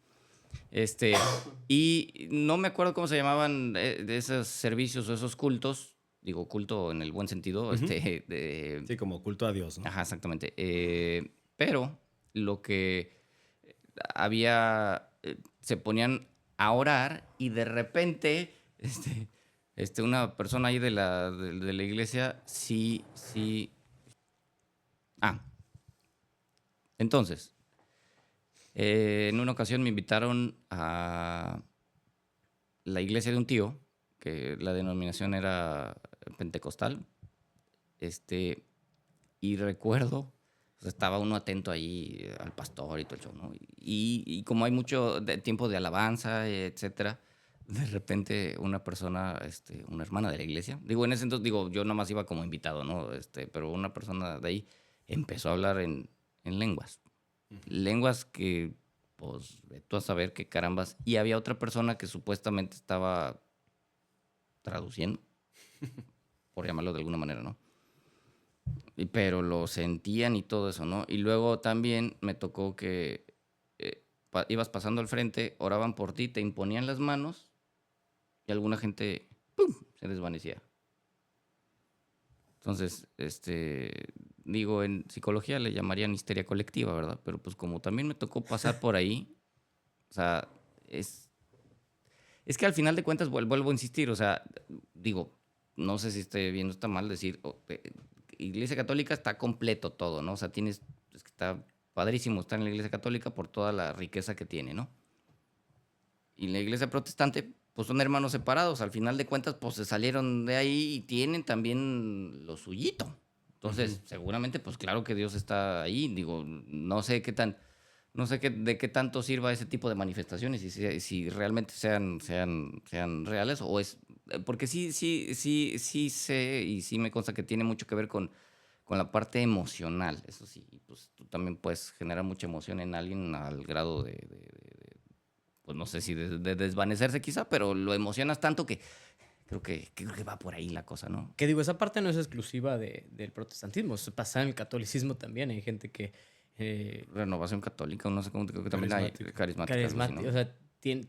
Y no me acuerdo cómo se llamaban de esos servicios o esos cultos, digo culto en el buen sentido, Sí, como culto a Dios, ¿no? Ajá, exactamente. Pero lo que había, se ponían a orar y de repente, una persona ahí de la iglesia, sí. Entonces, en una ocasión me invitaron a la iglesia de un tío, que la denominación era pentecostal, y recuerdo, o sea, estaba uno atento ahí al pastor y todo el show, ¿no? Y como hay mucho tiempo de alabanza, etcétera, de repente una persona, una hermana de la iglesia, digo, en ese entonces, digo, yo nomás iba como invitado, ¿no? Pero una persona de ahí empezó a hablar en lenguas. Lenguas que, pues, ve tú a saber qué carambas. Y había otra persona que supuestamente estaba traduciendo, por llamarlo de alguna manera, ¿no? Pero lo sentían y todo eso, ¿no? Y luego también me tocó que ibas pasando al frente, oraban por ti, te imponían las manos y alguna gente, ¡pum!, se desvanecía. Entonces, digo, en psicología le llamarían histeria colectiva, ¿verdad? Pero pues como también me tocó pasar por ahí, o sea, es que al final de cuentas vuelvo a insistir, o sea, digo, no sé si estoy bien o está mal decir, Iglesia Católica está completo todo, ¿no? O sea, es que está padrísimo estar en la Iglesia Católica por toda la riqueza que tiene, ¿no? Y la Iglesia Protestante, pues son hermanos separados. Al final de cuentas, pues se salieron de ahí y tienen también lo suyito. Entonces, seguramente, pues claro que Dios está ahí. Digo, no sé de qué tanto sirva ese tipo de manifestaciones y si realmente sean reales o es... Porque sí sé y sí me consta que tiene mucho que ver con la parte emocional. Eso sí, pues tú también puedes generar mucha emoción en alguien al grado pues no sé si de desvanecerse quizá, pero lo emocionas tanto que creo que va por ahí la cosa, ¿no? Que digo, esa parte no es exclusiva del protestantismo, eso pasa en el catolicismo también. Hay gente que... Renovación católica, no sé cómo, creo que también hay carismática. carismática, ¿no? o sea, sí,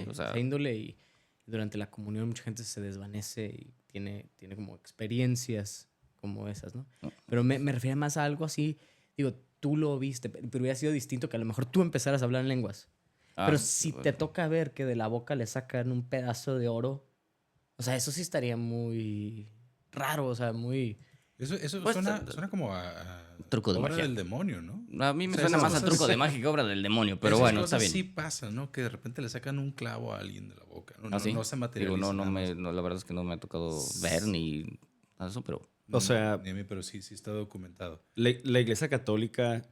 o sea, esa índole, y durante la comunión mucha gente se desvanece y tiene como experiencias como esas, ¿no? No. Pero me refiero más a algo así digo, tú lo viste, pero hubiera sido distinto que a lo mejor tú empezaras a hablar en lenguas. Pero si te toca ver que de la boca le sacan un pedazo de oro, o sea, eso sí estaría muy raro, o sea, muy... Eso Pues, suena como a truco de obra magia. del demonio, ¿no? A mí me O sea, suena esas más a cosas- truco de magia que obra del demonio, pero esas bueno, está cosas bien. sí pasa, ¿no? Que de repente le sacan un clavo a alguien de la boca. No, ¿Ah, sí? no se Digo, materializa nada más. la verdad es que no me ha tocado ver ni nada de eso, pero O sea, Ni a mí, pero sí está documentado. la Iglesia Católica,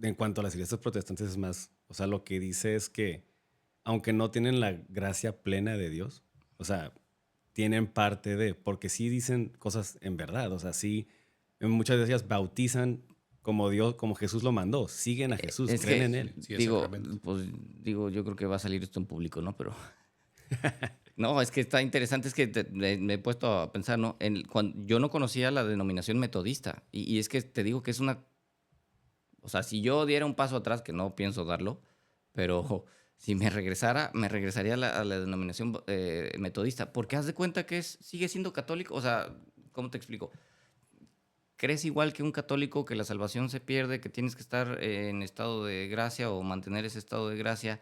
en cuanto a las iglesias protestantes, es más, o sea, lo que dice es que, aunque no tienen la gracia plena de Dios, o sea, tienen parte de, porque sí dicen cosas en verdad, o sea, sí, muchas de ellas bautizan como Dios, como Jesús lo mandó, siguen a Jesús, es creen que, en Él. Sí, es digo, sacramento. pues, digo, yo creo que va a salir esto en público, ¿no? Pero no, es que está interesante, es que me he puesto a pensar, ¿no? Yo no conocía la denominación metodista y es que te digo que es una, o sea, si yo diera un paso atrás, que no pienso darlo, pero si me regresaría a la denominación metodista, porque haz de cuenta que sigue siendo católico, o sea, ¿cómo te explico? ¿Crees igual que un católico que la salvación se pierde, que tienes que estar en estado de gracia o mantener ese estado de gracia?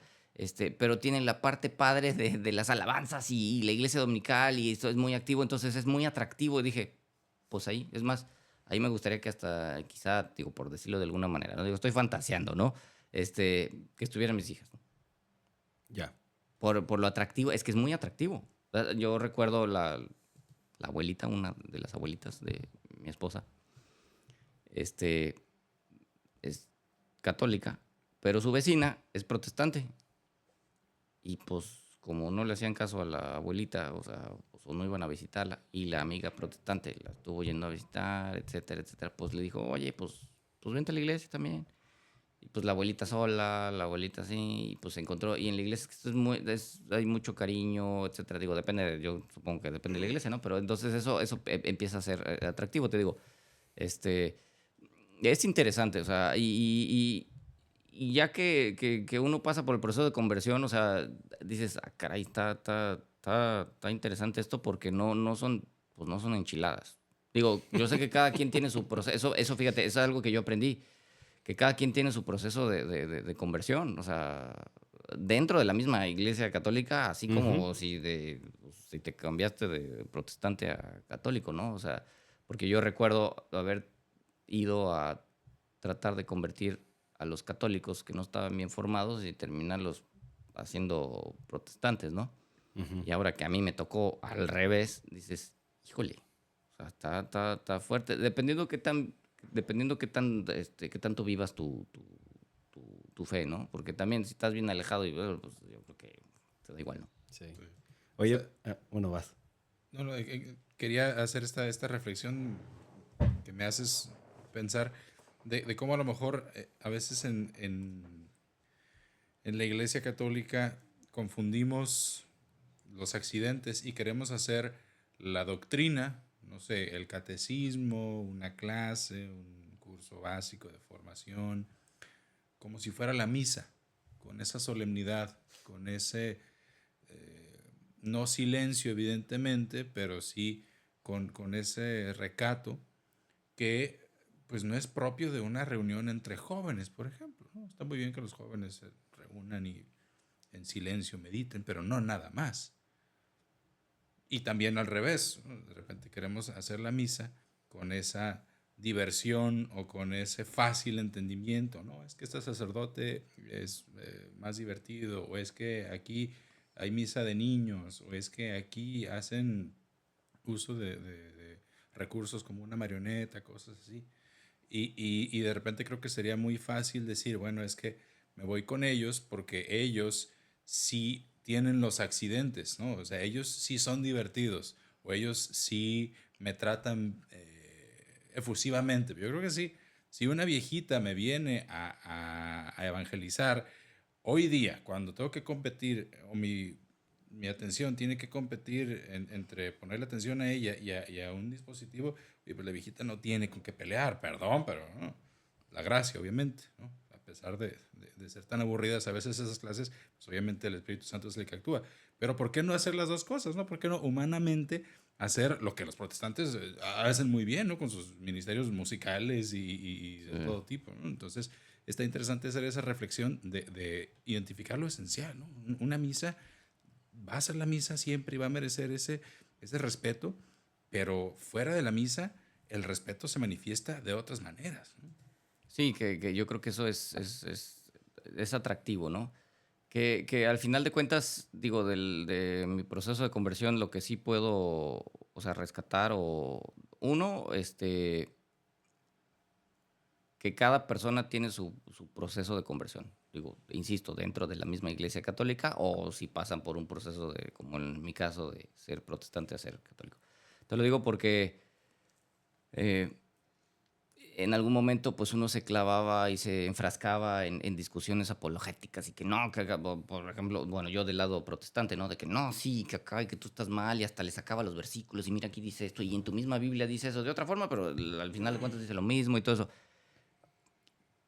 Pero tienen la parte padre de las alabanzas y la iglesia dominical y esto es muy activo, entonces es muy atractivo. Y dije, pues ahí, es más, ahí me gustaría que hasta, quizá, digo, por decirlo de alguna manera, no digo, estoy fantaseando, ¿no? Que estuvieran mis hijas, ¿no? Ya. Por lo atractivo, es que es muy atractivo. Yo recuerdo la abuelita, una de las abuelitas de mi esposa, es católica, pero su vecina es protestante. Y pues como no le hacían caso a la abuelita, o sea, pues, o no iban a visitarla, y la amiga protestante la estuvo yendo a visitar, etcétera, etcétera, pues le dijo, oye, pues vente a la iglesia también. Y pues la abuelita sola, la abuelita así, y pues se encontró, y en la iglesia esto hay mucho cariño, etcétera. Digo, yo supongo que depende de la iglesia, ¿no? Pero entonces eso empieza a ser atractivo, te digo. Es interesante, o sea, y ya que uno pasa por el proceso de conversión, o sea, dices, ah, caray, está interesante esto porque no son, pues no son enchiladas. Digo, yo sé que cada quien tiene su proceso, eso fíjate, eso es algo que yo aprendí, que cada quien tiene su proceso de conversión, o sea, dentro de la misma iglesia católica, así como si te cambiaste de protestante a católico, ¿no? O sea, porque yo recuerdo haber ido a tratar de convertir a los católicos que no estaban bien formados y terminarlos haciendo protestantes, ¿no? Y ahora que a mí me tocó al revés, dices, híjole, o sea, está fuerte. Dependiendo qué tanto vivas tu fe, ¿no? Porque también si estás bien alejado, y bueno, pues yo creo que te da igual, ¿no? Sí. Oye, bueno, vas. No, quería hacer esta reflexión que me haces pensar de cómo a lo mejor a veces en la Iglesia Católica confundimos los accidentes y queremos hacer la doctrina, no sé, el catecismo, una clase, un curso básico de formación, como si fuera la misa, con esa solemnidad, con ese no silencio evidentemente, pero sí con ese recato que pues no es propio de una reunión entre jóvenes, por ejemplo, ¿no? Está muy bien que los jóvenes se reúnan y en silencio mediten, pero no nada más. Y también al revés, ¿no? De repente queremos hacer la misa con esa diversión o con ese fácil entendimiento, ¿no? Es que este sacerdote es más divertido, o es que aquí hay misa de niños, o es que aquí hacen uso de recursos como una marioneta, cosas así. Y de repente creo que sería muy fácil decir, bueno, es que me voy con ellos porque ellos sí tienen los accidentes, ¿no? O sea, ellos sí son divertidos o ellos sí me tratan efusivamente. Yo creo que sí. Si una viejita me viene a evangelizar hoy día, cuando tengo que competir, o mi atención tiene que competir entre ponerle atención a ella y a un dispositivo, y pues la viejita no tiene con qué pelear, perdón, pero ¿no? La gracia, obviamente, ¿no? A pesar de ser tan aburridas a veces esas clases, pues obviamente el Espíritu Santo es el que actúa. Pero ¿por qué no hacer las dos cosas? ¿No? ¿Por qué no humanamente hacer lo que los protestantes hacen muy bien, ¿no? Con sus ministerios musicales y de todo tipo, ¿no? Entonces, está interesante hacer esa reflexión de identificar lo esencial, ¿no? Una misa va a ser la misa siempre y va a merecer ese respeto, pero fuera de la misa, el respeto se manifiesta de otras maneras, ¿no? Sí, que yo creo que eso es atractivo, ¿no? Que al final de cuentas, digo, de mi proceso de conversión, lo que sí puedo, o sea, rescatar uno, que cada persona tiene su proceso de conversión. Digo, insisto, dentro de la misma iglesia católica o si pasan por un proceso de, como en mi caso, de ser protestante a ser católico. Te lo digo porque eh, en algún momento pues uno se clavaba y se enfrascaba en discusiones apologéticas y que no, por ejemplo, bueno, yo del lado protestante, ¿no? De que no, sí, que acá y que tú estás mal y hasta le sacaba los versículos y mira aquí dice esto y en tu misma Biblia dice eso de otra forma, pero al final de cuentas dice lo mismo y todo eso.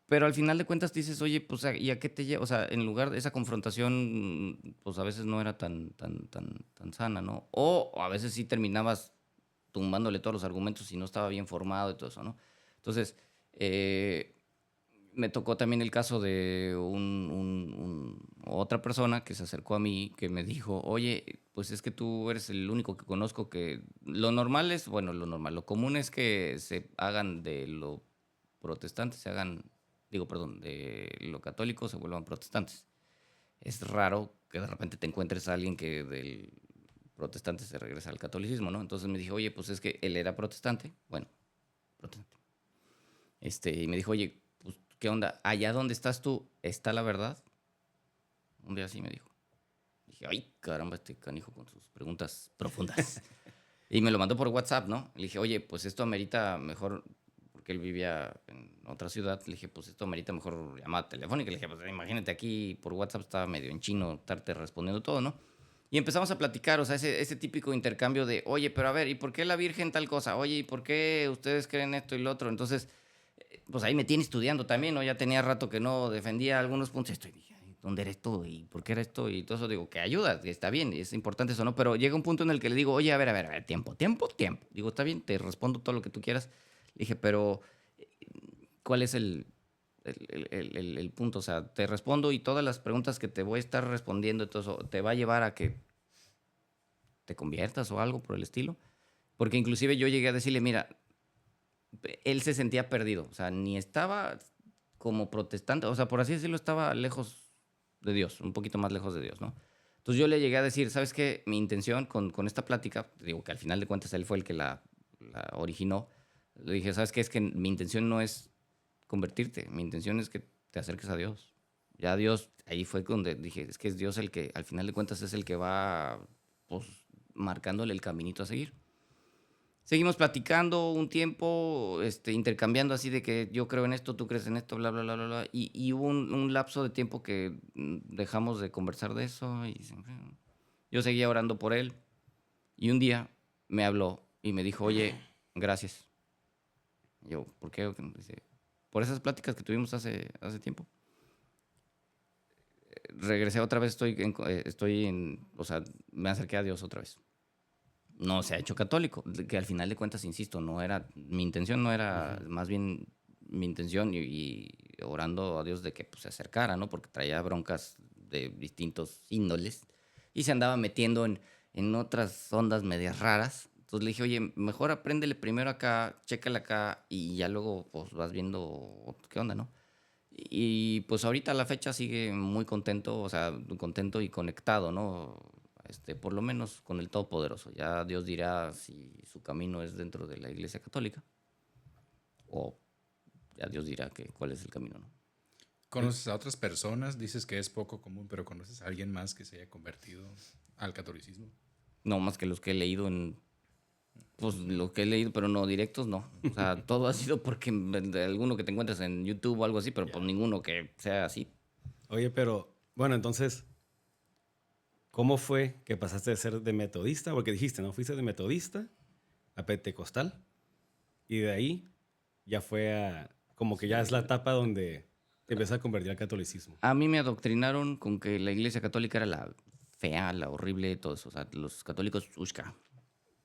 Pero al final de cuentas dices, oye, pues, ¿y a qué te lleva? O sea, en lugar de esa confrontación, pues a veces no era tan sana, ¿no? O a veces sí terminabas tumbándole todos los argumentos y no estaba bien formado y todo eso, ¿no? Entonces, me tocó también el caso de otra persona que se acercó a mí que me dijo, oye, pues es que tú eres el único que conozco que lo normal es, bueno, lo normal, lo común es que se hagan de lo protestante, digo, perdón, de lo católico se vuelvan protestantes. Es raro que de repente te encuentres a alguien que del protestante se regresa al catolicismo, ¿no? Entonces me dijo, oye, pues es que él era protestante, bueno, protestante. Y me dijo, oye, pues, ¿qué onda? Allá donde estás tú, ¿está la verdad? Un día así me dijo. Dije, ay, caramba, este canijo con sus preguntas profundas. Y me lo mandó por WhatsApp, ¿no? Le dije, oye, pues esto amerita mejor, porque él vivía en otra ciudad. Le dije, pues esto amerita mejor llamada telefónica. Le dije, pues imagínate aquí por WhatsApp estaba medio en chino estarte respondiendo todo, ¿no? Y empezamos a platicar, o sea, ese típico intercambio de, oye, pero a ver, ¿y por qué la Virgen tal cosa? Oye, ¿y por qué ustedes creen esto y lo otro? Entonces, pues ahí me tiene estudiando también, ¿no? Ya tenía rato que no defendía algunos puntos. Y dije, ¿dónde era esto? ¿Y por qué era esto? Y todo eso, digo, que ayuda, que está bien, es importante eso, ¿no? Pero llega un punto en el que le digo, oye, a ver, tiempo. Digo, está bien, te respondo todo lo que tú quieras. Le dije, pero ¿cuál es el punto? O sea, te respondo y todas las preguntas que te voy a estar respondiendo, todo eso, te va a llevar a que te conviertas o algo por el estilo. Porque inclusive yo llegué a decirle, mira, él se sentía perdido, o sea, ni estaba como protestante, o sea, por así decirlo, estaba lejos de Dios, un poquito más lejos de Dios, ¿no? Entonces yo le llegué a decir, ¿sabes qué? Mi intención con esta plática, digo que al final de cuentas él fue el que la originó, le dije, ¿sabes qué? Es que mi intención no es convertirte, mi intención es que te acerques a Dios. Ya Dios, ahí fue donde dije, es que es Dios el que al final de cuentas es el que va, pues, marcándole el caminito a seguir. Seguimos platicando un tiempo, intercambiando así de que yo creo en esto, tú crees en esto, bla, bla, bla, bla, bla. Y hubo un lapso de tiempo que dejamos de conversar de eso. Yo seguía orando por él. Y un día me habló y me dijo, oye, gracias. Y yo, ¿por qué? Dice, por esas pláticas que tuvimos hace tiempo. Regresé otra vez, o sea, me acerqué a Dios otra vez. No se ha hecho católico, que al final de cuentas, insisto, mi intención no era, más bien mi intención y orando a Dios de que pues, se acercara, ¿no? Porque traía broncas de distintos índoles y se andaba metiendo en otras ondas medias raras. Entonces le dije, oye, mejor apréndele primero acá, chécale acá y ya luego pues vas viendo qué onda, ¿no? Y pues ahorita a la fecha sigue muy contento, o sea, contento y conectado, ¿no? Por lo menos con el Todopoderoso. Ya Dios dirá si su camino es dentro de la Iglesia Católica o ya Dios dirá cuál es el camino, ¿no? ¿Conoces a otras personas? Dices que es poco común, pero ¿conoces a alguien más que se haya convertido al catolicismo? No más que los que he leído pues lo que he leído, pero no directos, no. O sea, todo ha sido porque de alguno que te encuentras en YouTube o algo así, pero pues ninguno que sea así. Oye, pero bueno, entonces, ¿cómo fue que pasaste de ser de metodista? Porque dijiste, ¿no? Fuiste de metodista a pentecostal y de ahí ya fue como que ya es la etapa donde te empiezas a convertir al catolicismo. A mí me adoctrinaron con que la Iglesia Católica era la fea, la horrible, todo eso. O sea, los católicos, ushka.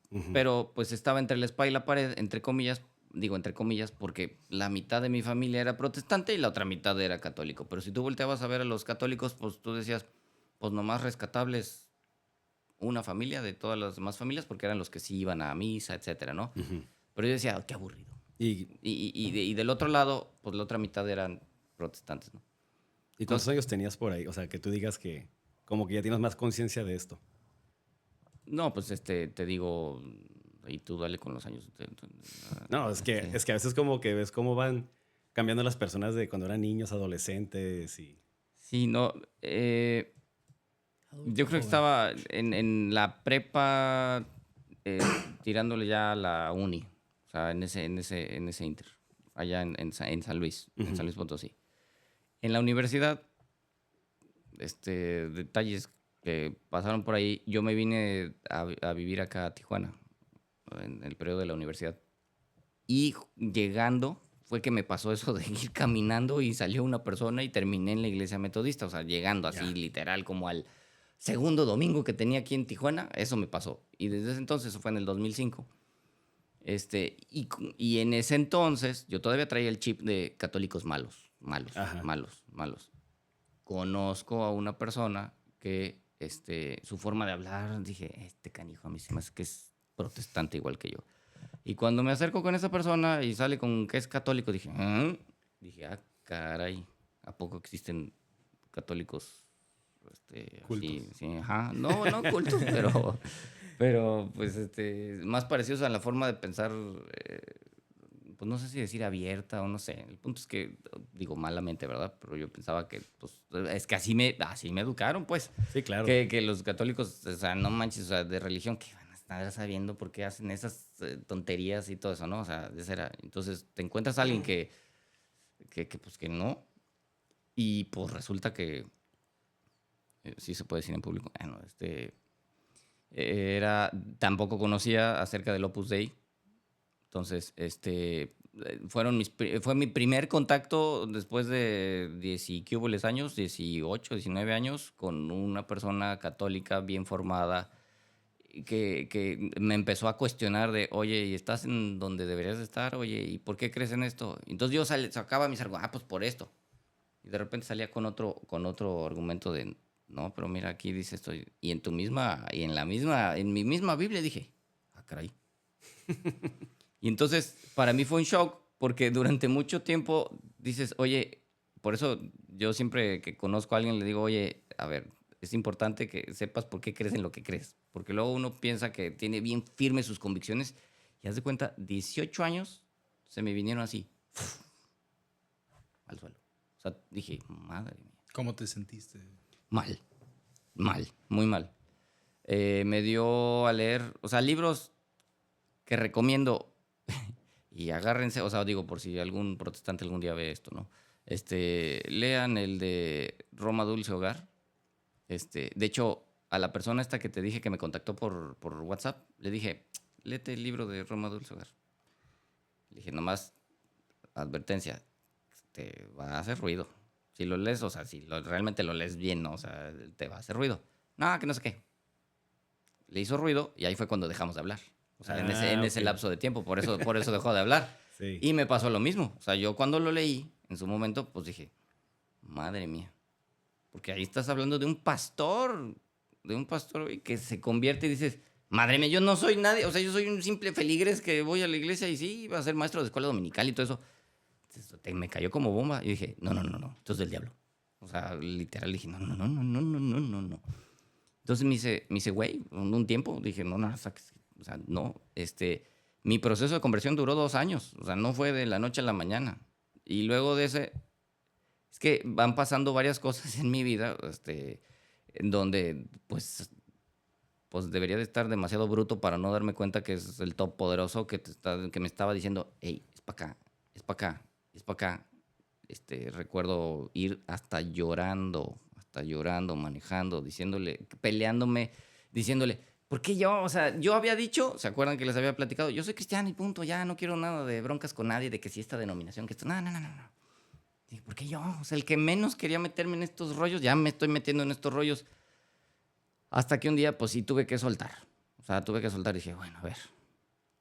Ujú. pero pues estaba entre la espada y la pared, entre comillas, digo entre comillas, porque la mitad de mi familia era protestante y la otra mitad era católico. Pero si tú volteabas a ver a los católicos, pues tú decías, pues nomás rescatables una familia de todas las demás familias, porque eran los que sí iban a misa, etcétera, ¿no? Ujú. Pero yo decía, "Oh, qué aburrido". ¿Y, Y del otro lado, pues la otra mitad eran protestantes, ¿no? y cuántos años tenías por ahí? O sea, que tú digas que como que ya tienes más conciencia de esto. No, pues te digo, y tú dale con los años. No, es que, Sí. es que a veces como que ves cómo van cambiando las personas de cuando eran niños, adolescentes y... Sí, no. Yo creo que estaba en la prepa tirándole ya a la uni. O sea, en ese inter. Allá en San Luis, en San Luis Potosí. En la universidad, detalles que pasaron por ahí. Yo me vine a vivir acá a Tijuana, en el periodo de la universidad. Y llegando fue que me pasó eso de ir caminando y salió una persona y terminé en la iglesia metodista. O sea, llegando así Ya. literal como al segundo domingo que tenía aquí en Tijuana, eso me pasó. Y desde ese entonces, eso fue en el 2005. Y en ese entonces yo todavía traía el chip de católicos malos, malos, Ajá. malos, malos. Conozco a una persona que su forma de hablar, dije, este canijo a mí se me hace que es protestante igual que yo. Y cuando me acerco con esa persona y sale con que es católico, dije, "¿Ah?". Dije, ah, caray, ¿a poco existen católicos Cultos. así? Sí, ajá. No, no cultos, pero pues más parecidos a la forma de pensar, pues no sé si decir abierta o no sé. El punto es que, digo malamente, ¿verdad? Pero yo pensaba que, pues, es que así me educaron, pues. Sí, claro. Que los católicos, o sea, no manches, o sea, de religión, que van a estar sabiendo por qué hacen esas tonterías y todo eso, ¿no? O sea, esa era. Entonces, te encuentras a alguien pues, que no, y pues resulta que, sí se puede decir en público, bueno, tampoco conocía acerca del Opus Dei. Entonces, fue mi primer contacto después de 10 y qué hubo años, 18, 19 años, con una persona católica bien formada que me empezó a cuestionar de, oye, ¿y estás en donde deberías de estar? Oye, ¿y por qué crees en esto? Entonces yo sacaba mis argumentos, pues por esto. Y de repente salía con otro argumento de, no, pero mira, aquí dice esto. Y en mi misma Biblia dije, ah, caray. Y entonces, para mí fue un shock, porque durante mucho tiempo dices, oye, por eso yo siempre que conozco a alguien le digo, oye, a ver, es importante que sepas por qué crees en lo que crees. Porque luego uno piensa que tiene bien firmes sus convicciones y haz de cuenta, 18 años se me vinieron así, al suelo. O sea, dije, madre mía. ¿Cómo te sentiste? Mal, mal, muy mal. Me dio a leer, o sea, libros que recomiendo y agárrense, o sea, digo, por si algún protestante algún día ve esto, ¿no? Lean el de Roma Dulce Hogar. De hecho, a la persona esta que te dije que me contactó por WhatsApp, le dije, léete el libro de Roma Dulce Hogar. Le dije, nomás, advertencia, te va a hacer ruido. Si lo lees, o sea, realmente lo lees bien, ¿no? O sea, te va a hacer ruido. No, que no sé qué. Le hizo ruido y ahí fue cuando dejamos de hablar. O sea, en ese ok. lapso de tiempo, por eso dejó de hablar. Sí. Y me pasó lo mismo. O sea, yo cuando lo leí, en su momento, pues dije, madre mía. Porque ahí estás hablando de un pastor güey, que se convierte y dices, madre mía, yo no soy nadie. O sea, yo soy un simple feligres que voy a la iglesia y sí, va a ser maestro de escuela dominical y todo eso. Entonces, me cayó como bomba y dije, no, esto es del diablo. O sea, literal dije, no. Entonces me dice, güey, un tiempo, dije, no, o sea, no, mi proceso de conversión duró 2 años, o sea, no fue de la noche a la mañana. Y luego de ese, es que van pasando varias cosas en mi vida, en donde, pues debería de estar demasiado bruto para no darme cuenta que es el todopoderoso que me estaba diciendo, hey, es para acá, es para acá, es para acá. Recuerdo ir hasta llorando, manejando, peleándome, diciéndole, ¿por qué yo? O sea, yo había dicho, ¿se acuerdan que les había platicado? Yo soy cristiano y punto, ya no quiero nada de broncas con nadie, de que si esta denominación, que esto, no. Dije, ¿por qué yo? O sea, el que menos quería meterme en estos rollos, ya me estoy metiendo en estos rollos. Hasta que un día, pues sí tuve que soltar. O sea, tuve que soltar y dije, bueno, a ver,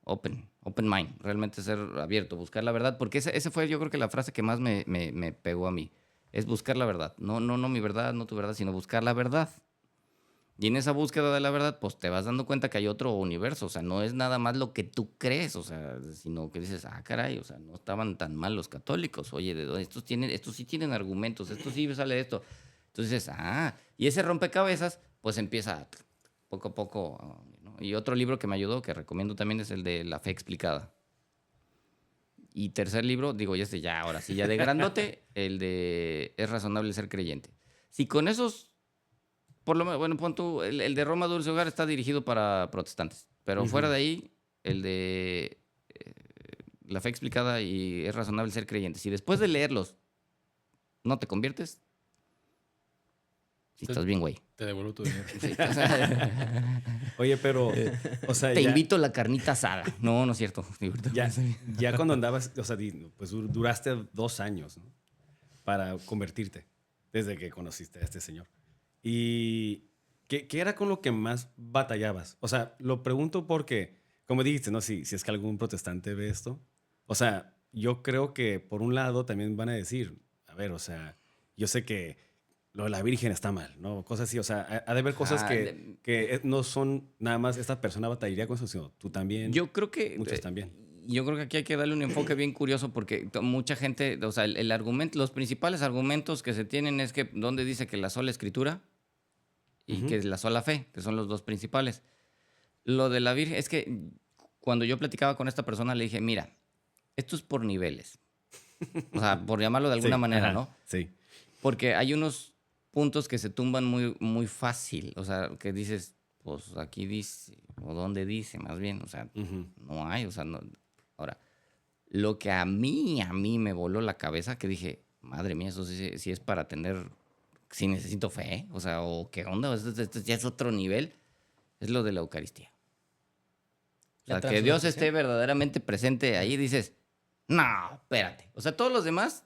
open mind, realmente ser abierto, buscar la verdad, porque ese fue yo creo que la frase que más me pegó a mí, es buscar la verdad, no mi verdad, no tu verdad, sino buscar la verdad. Y en esa búsqueda de la verdad, pues te vas dando cuenta que hay otro universo, o sea, no es nada más lo que tú crees, o sea, sino que dices, ah, caray, o sea, no estaban tan mal los católicos, oye, ¿de dónde? Estos sí tienen argumentos, esto sí sale de esto. Entonces dices, y ese rompecabezas, pues empieza poco a poco, ¿no? Y otro libro que me ayudó, que recomiendo también, es el de La Fe Explicada. Y tercer libro, digo, ahora sí, ya de grandote, el de Es razonable ser creyente. Si con esos, por lo menos, bueno, pon tú, el de Roma Dulce Hogar está dirigido para protestantes, pero fuera de ahí, el de La Fe Explicada y Es razonable ser creyente. Si después de leerlos no te conviertes, si estás bien, güey. Te devuelvo tu dinero. Sí, o sea, Oye, pero, o sea, te ya, invito a la carnita asada. No, no es cierto. ya cuando andabas, o sea, pues duraste 2 años, ¿no? Para convertirte, desde que conociste a este señor. ¿Y qué era con lo que más batallabas? O sea, lo pregunto porque, como dijiste, ¿no? Si es que algún protestante ve esto. O sea, yo creo que por un lado también van a decir, a ver, o sea, yo sé que lo de la Virgen está mal, ¿no? Cosas así, o sea, ha de haber cosas que no son nada más esta persona batallaría con eso, sino tú también. Yo creo que muchos también. Yo creo que aquí hay que darle un enfoque bien curioso porque mucha gente, o sea, el argumento, los principales argumentos que se tienen es que donde dice que la sola escritura y que es la sola fe, que son los dos principales. Lo de la Virgen es que cuando yo platicaba con esta persona le dije, mira, esto es por niveles. O sea, por llamarlo de alguna Sí, manera, ajá, ¿no? Sí. Porque hay unos puntos que se tumban muy, muy fácil. O sea, que dices, pues aquí dice, o donde dice, más bien. O sea, no hay, o sea, no. Ahora, lo que a mí me voló la cabeza, que dije, madre mía, eso sí es para tener, si necesito fe, o sea, o qué onda, esto ya es otro nivel, es lo de la Eucaristía. O sea, que Dios esté verdaderamente presente ahí, dices, no, espérate. O sea, todos los demás,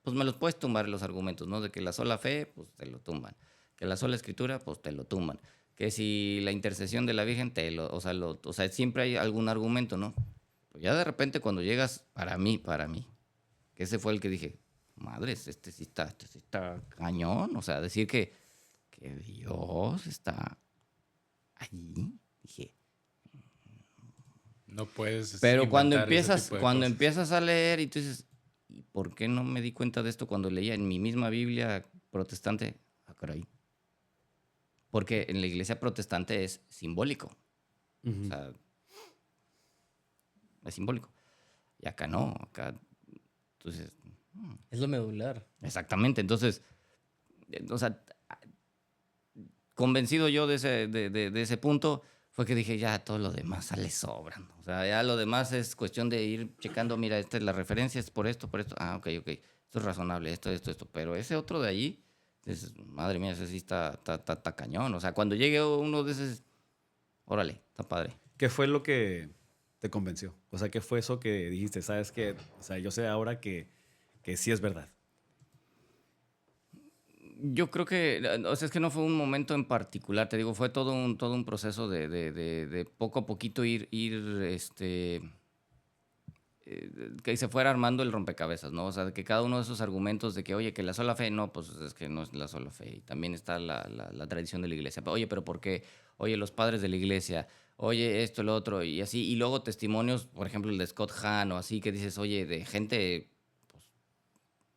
pues me los puedes tumbar los argumentos, ¿no? De que la sola fe, pues te lo tumban. Que la sola escritura, pues te lo tumban. Que si la intercesión de la Virgen, o sea, siempre hay algún argumento, ¿no? Pues ya de repente cuando llegas, para mí, que ese fue el que dije, madres, este sí está cañón. O sea, decir que Dios está allí, dije. No puedes. Pero cuando inventar ese tipo de cosas. empiezas a leer y tú dices, ¿y por qué no me di cuenta de esto cuando leía en mi misma Biblia protestante? Ah, caray. Porque en la iglesia protestante es simbólico. O sea, es simbólico. Y acá no, acá. Entonces. Es lo medular. Exactamente. Entonces, o sea, convencido yo de ese punto, fue que dije, ya todo lo demás sale sobrando. O sea, ya lo demás es cuestión de ir checando, mira, esta es la referencia, es por esto. Ah, ok. Esto es razonable, esto. Pero ese otro de allí, dices, madre mía, ese sí está cañón. O sea, cuando llegue uno de esos, órale, está padre. ¿Qué fue lo que te convenció? O sea, ¿qué fue eso que dijiste? ¿Sabes qué? O sea, yo sé ahora que sí es verdad. Yo creo que, o sea, es que no fue un momento en particular, te digo, fue todo un proceso de poco a poquito que se fuera armando el rompecabezas, ¿no? O sea, que cada uno de esos argumentos de que, oye, que la sola fe, no, pues es que no es la sola fe. Y también está la tradición de la iglesia. Oye, pero ¿por qué? Oye, los padres de la iglesia, oye, esto, lo otro, y así. Y luego testimonios, por ejemplo, el de Scott Hahn o así, que dices, oye, de gente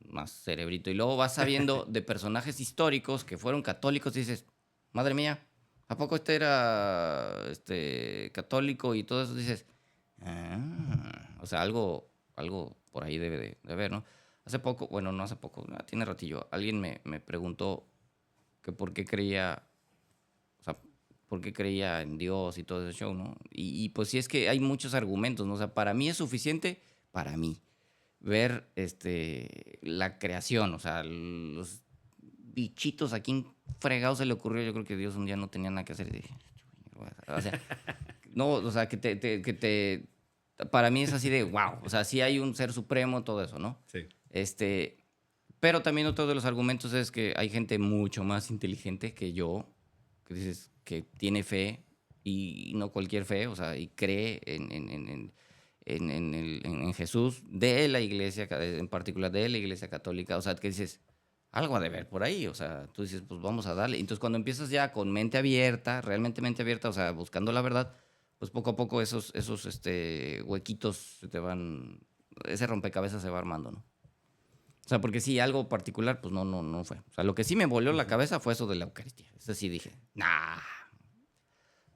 más cerebrito. Y luego vas sabiendo de personajes históricos que fueron católicos y dices, madre mía, ¿a poco este era católico? Y todo eso dices, o sea, algo por ahí debe de haber, ¿no? Hace poco, bueno, no hace poco, tiene ratillo, alguien me preguntó que por qué creía, o sea, por qué creía en Dios y todo ese show, ¿no? Y pues sí es que hay muchos argumentos, ¿no? O sea, para mí es suficiente, para mí, ver la creación, o sea, los bichitos a quién fregado se le ocurrió. Yo creo que Dios un día no tenía nada que hacer y dije, o sea, no, o sea, para mí es así de wow, o sea, sí hay un ser supremo, todo eso, ¿no? Sí. Pero también otro de los argumentos es que hay gente mucho más inteligente que yo, que dices, que tiene fe y no cualquier fe, o sea, y cree en Jesús de la iglesia, en particular de la iglesia católica, o sea, que dices, algo ha de ver por ahí, o sea, tú dices, pues vamos a darle. Entonces, cuando empiezas ya con mente abierta, realmente mente abierta, o sea, buscando la verdad, pues poco a poco esos huequitos se te van, ese rompecabezas se va armando, ¿no? O sea, porque sí, algo particular, pues no fue. O sea, lo que sí me voló la cabeza fue eso de la Eucaristía. Eso sí dije, nah.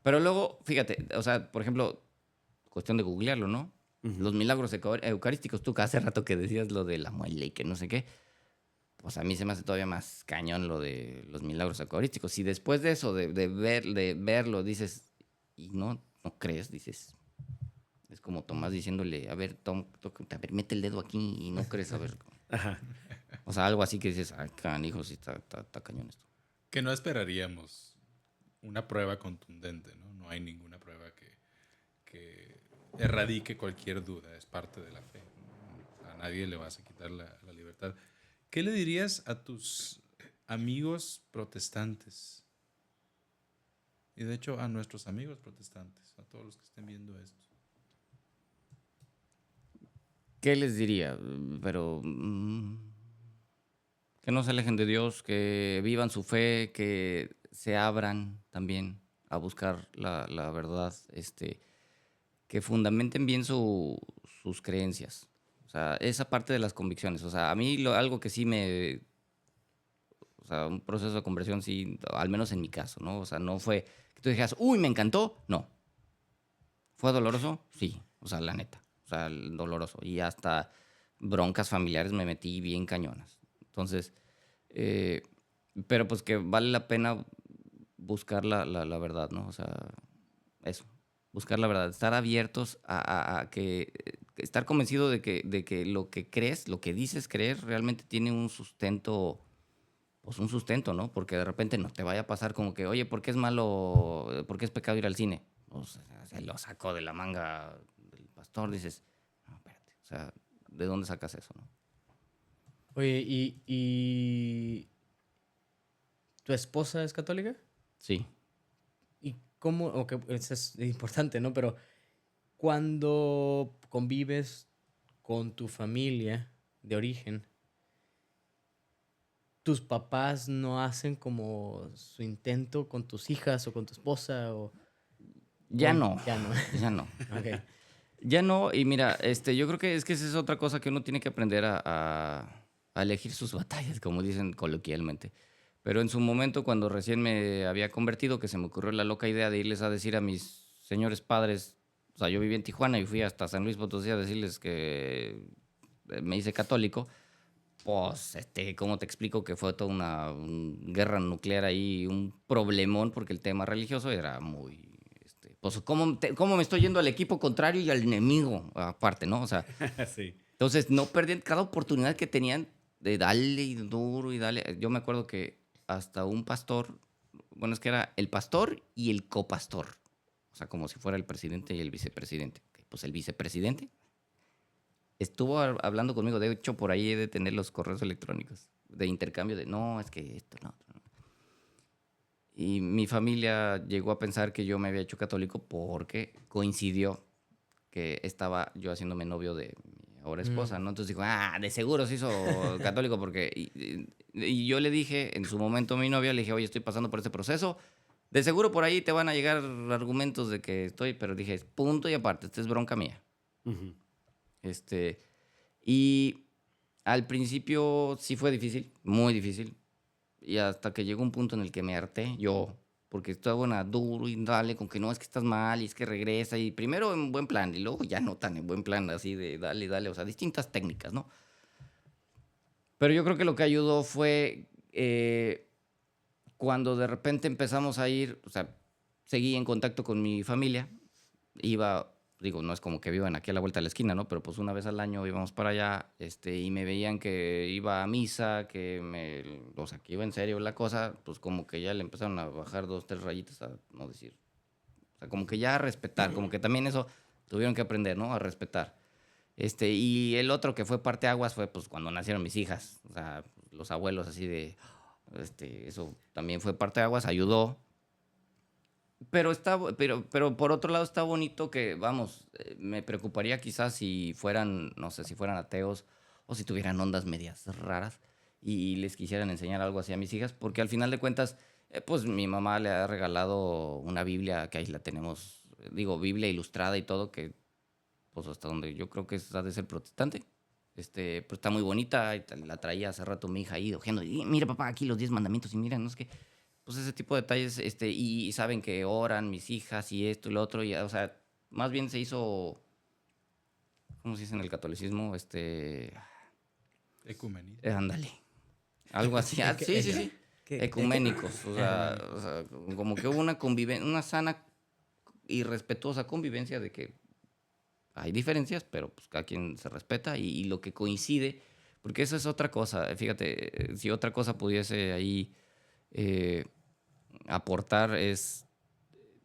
Pero luego, fíjate, o sea, por ejemplo, cuestión de googlearlo, ¿no? Los milagros eucarísticos, tú hace rato que decías lo de la muela y que no sé qué, pues a mí se me hace todavía más cañón lo de los milagros eucarísticos. Si después de eso, de verlo, dices, y no crees, dices, es como Tomás diciéndole, a ver, a ver, mete el dedo aquí y no crees, a ver. Ajá. O sea, algo así que dices, ah, canijo, sí está cañón esto. Que no esperaríamos una prueba contundente, ¿no? No hay ninguna prueba que erradique cualquier duda, es parte de la fe, ¿no? A nadie le vas a quitar la libertad. ¿Qué le dirías a tus amigos protestantes? Y de hecho a nuestros amigos protestantes, a todos los que estén viendo esto. ¿Qué les diría? Pero que no se alejen de Dios, que vivan su fe, que se abran también a buscar la verdad, que fundamenten bien sus creencias. O sea, esa parte de las convicciones. O sea, a mí algo que sí o sea, un proceso de conversión sí, al menos en mi caso, ¿no? O sea, no fue que tú dijeras, uy, me encantó. No. ¿Fue doloroso? Sí. O sea, la neta. O sea, doloroso. Y hasta broncas familiares me metí bien cañonas. Entonces, pero pues que vale la pena buscar la verdad, ¿no? O sea, eso, buscar la verdad, estar abiertos a que, estar convencido de que lo que crees, lo que dices creer, realmente tiene un sustento, pues un sustento, ¿no? Porque de repente no te vaya a pasar como que, oye, ¿por qué es malo, por qué es pecado ir al cine? O sea, se lo sacó de la manga del pastor, dices, no, espérate, o sea, ¿de dónde sacas eso, no? Oye, ¿y tu esposa es católica? Sí. ¿Y cómo? Ok, eso es importante, ¿no? Pero cuando convives con tu familia de origen, ¿tus papás no hacen como su intento con tus hijas o con tu esposa? Ya no, Ya no. ya no. Ok. Ya no, y mira, yo creo que esa es otra cosa que uno tiene que aprender a elegir sus batallas, como dicen coloquialmente. Pero en su momento, cuando recién me había convertido, que se me ocurrió la loca idea de irles a decir a mis señores padres, o sea, yo vivía en Tijuana y fui hasta San Luis Potosí a decirles que me hice católico, pues, ¿cómo te explico que fue toda una guerra nuclear ahí, un problemón, porque el tema religioso era muy pues, ¿cómo me estoy yendo al equipo contrario y al enemigo aparte, ¿no? O sea, Sí. entonces no perdían cada oportunidad que tenían de darle y duro y darle. Yo me acuerdo que hasta un pastor, bueno, es que era el pastor y el copastor, o sea, como si fuera el presidente y el vicepresidente. Pues el vicepresidente estuvo hablando conmigo, de hecho, por ahí he de tener los correos electrónicos de intercambio de, no, es que esto, no. Y mi familia llegó a pensar que yo me había hecho católico porque coincidió que estaba yo haciéndome novio de mi ahora esposa, ¿no? Entonces dijo, de seguro se hizo católico porque... Y yo le dije, en su momento a mi novia, le dije, oye, estoy pasando por este proceso. De seguro por ahí te van a llegar argumentos de que estoy, pero dije, punto y aparte, esta es bronca mía. Uh-huh. Y al principio sí fue difícil, muy difícil. Y hasta que llegó un punto en el que me harté yo, porque estaba duro y dale con que no, es que estás mal y es que regresa. Y primero en buen plan y luego ya no tan en buen plan, así de dale, o sea, distintas técnicas, ¿no? Pero yo creo que lo que ayudó fue cuando de repente empezamos a ir, o sea, seguí en contacto con mi familia, iba, digo, no es como que vivan aquí a la vuelta de la esquina, ¿no? Pero pues una vez al año íbamos para allá, y me veían que iba a misa, o sea, que iba en serio la cosa, pues como que ya le empezaron a bajar 2, 3 rayitas a no decir, o sea, como que ya a respetar, como que también eso tuvieron que aprender, ¿no? A respetar. Y el otro que fue parteaguas fue pues cuando nacieron mis hijas, o sea, los abuelos así de, eso también fue parteaguas, ayudó. Pero por otro lado está bonito que, vamos, me preocuparía quizás si fueran, no sé, si fueran ateos o si tuvieran ondas medias raras y les quisieran enseñar algo así a mis hijas, porque al final de cuentas, pues mi mamá le ha regalado una Biblia, que ahí la tenemos, digo, Biblia ilustrada y todo, que pues hasta donde yo creo que ha de ser protestante. Pues está muy bonita, la traía hace rato mi hija ahí ojeando, y mira papá, aquí los 10 mandamientos, y mira, no sé qué. Pues ese tipo de detalles, y saben que oran mis hijas y esto y lo otro, y, o sea, más bien se hizo, ¿cómo se dice en el catolicismo? Ecumenismo. Ándale, algo así, sí, sí, sí, ecuménicos, o sea, como que hubo una convivencia, una sana y respetuosa convivencia de que hay diferencias, pero pues cada quien se respeta y lo que coincide, porque eso es otra cosa, fíjate, si otra cosa pudiese ahí eh, aportar es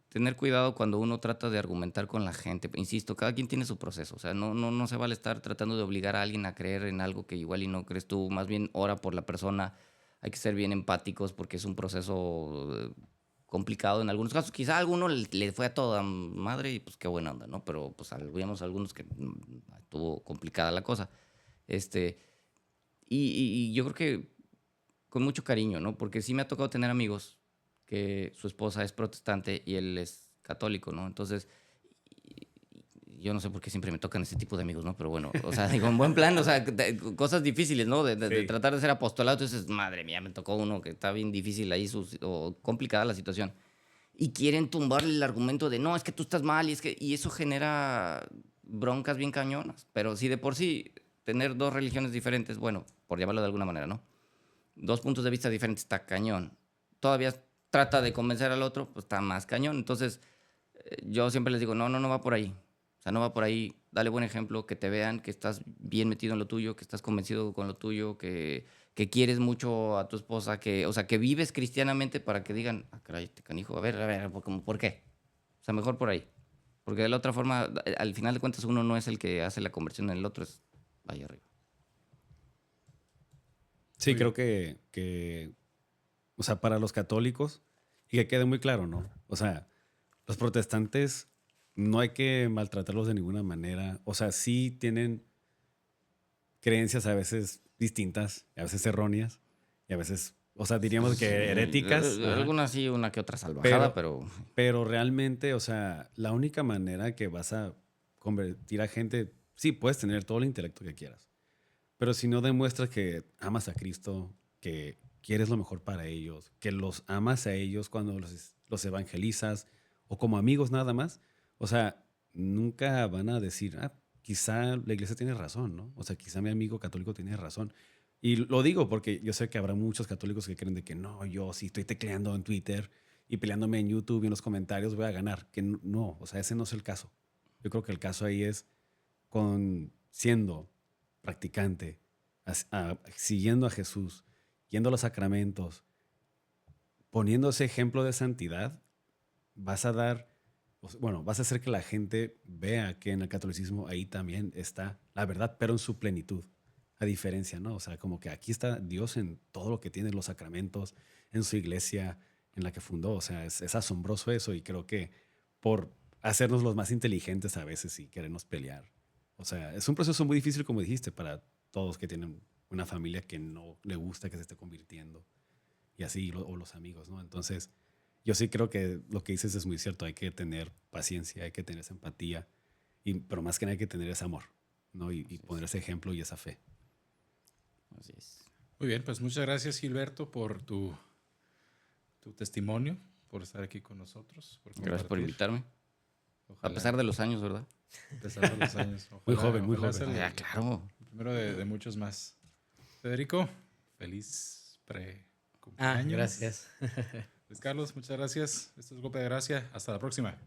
tener cuidado cuando uno trata de argumentar con la gente. Insisto, cada quien tiene su proceso. O sea, no se vale estar tratando de obligar a alguien a creer en algo que igual y no crees tú. Más bien, ora por la persona. Hay que ser bien empáticos porque es un proceso complicado en algunos casos. Quizá a alguno le fue a toda madre y pues qué buena onda, ¿no? Pero pues habíamos algunos que estuvo complicada la cosa. Este, y yo creo que con mucho cariño, ¿no? Porque sí me ha tocado tener amigos que su esposa es protestante y él es católico, ¿no? Entonces, yo no sé por qué siempre me tocan ese tipo de amigos, ¿no? Pero bueno, o sea, digo, en buen plan, o sea, cosas difíciles, ¿no? De Sí. tratar de ser apostolado. Entonces, madre mía, me tocó uno que está bien difícil ahí, o complicada la situación. Y quieren tumbarle el argumento de, no, es que tú estás mal, y eso genera broncas bien cañonas. Pero si de por sí tener dos religiones diferentes, bueno, por llamarlo de alguna manera, ¿no? Dos puntos de vista diferentes está cañón. Todavía trata de convencer al otro, pues está más cañón. Entonces, yo siempre les digo, no va por ahí. O sea, no va por ahí. Dale buen ejemplo, que te vean que estás bien metido en lo tuyo, que estás convencido con lo tuyo, que quieres mucho a tu esposa, o sea, que vives cristianamente para que digan, ah, caray, este canijo, a ver, ¿por qué? O sea, mejor por ahí. Porque de la otra forma, al final de cuentas, uno no es el que hace la conversión, el otro es vaya arriba. Sí, Muy creo bien. o sea, para los católicos, y que quede muy claro, ¿no? O sea, los protestantes no hay que maltratarlos de ninguna manera. O sea, sí tienen creencias a veces distintas, a veces erróneas, y a veces, o sea, diríamos Sí, que heréticas, ajá. algunas sí, una que otra salvajada, Pero, pero pero realmente, o sea, la única manera que vas a convertir a gente, sí, puedes tener todo el intelecto que quieras, pero si no demuestras que amas a Cristo, que quieres lo mejor para ellos, que los amas a ellos cuando los evangelizas o como amigos nada más, o sea, nunca van a decir, ah, quizá la iglesia tiene razón, ¿no? O sea, quizá mi amigo católico tiene razón. Y lo digo porque yo sé que habrá muchos católicos que creen de que no, yo si estoy tecleando en Twitter y peleándome en YouTube y en los comentarios voy a ganar. Que no, o sea, ese no es el caso. Yo creo que el caso ahí es siendo practicante, siguiendo a Jesús, yendo a los sacramentos, poniendo ese ejemplo de santidad, vas a dar, bueno, vas a hacer que la gente vea que en el catolicismo ahí también está la verdad, pero en su plenitud. A diferencia, ¿no? O sea, como que aquí está Dios en todo lo que tiene, los sacramentos, en su iglesia, en la que fundó. O sea, es asombroso eso y creo que por hacernos los más inteligentes a veces y querernos pelear. O sea, es un proceso muy difícil, como dijiste, para todos que tienen una familia que no le gusta que se esté convirtiendo y así, o los amigos, ¿no? Entonces, yo sí creo que lo que dices es muy cierto. Hay que tener paciencia, hay que tener esa empatía, pero más que nada hay que tener ese amor, ¿no? Y poner ese ejemplo y esa fe. así es. Muy bien, pues muchas gracias, Gilberto, por tu testimonio, por estar aquí con nosotros, por Gracias por compartir. invitarme. A Ojalá, pesar de los años, ¿verdad? a pesar de los años. Muy Ojalá, joven, muy ojalá joven. sea Ah, claro. el primero de muchos más. Federico, feliz pre-cumpleaños. Gracias. Luis Carlos, muchas gracias. Esto es Golpe de Gracia. Hasta la próxima.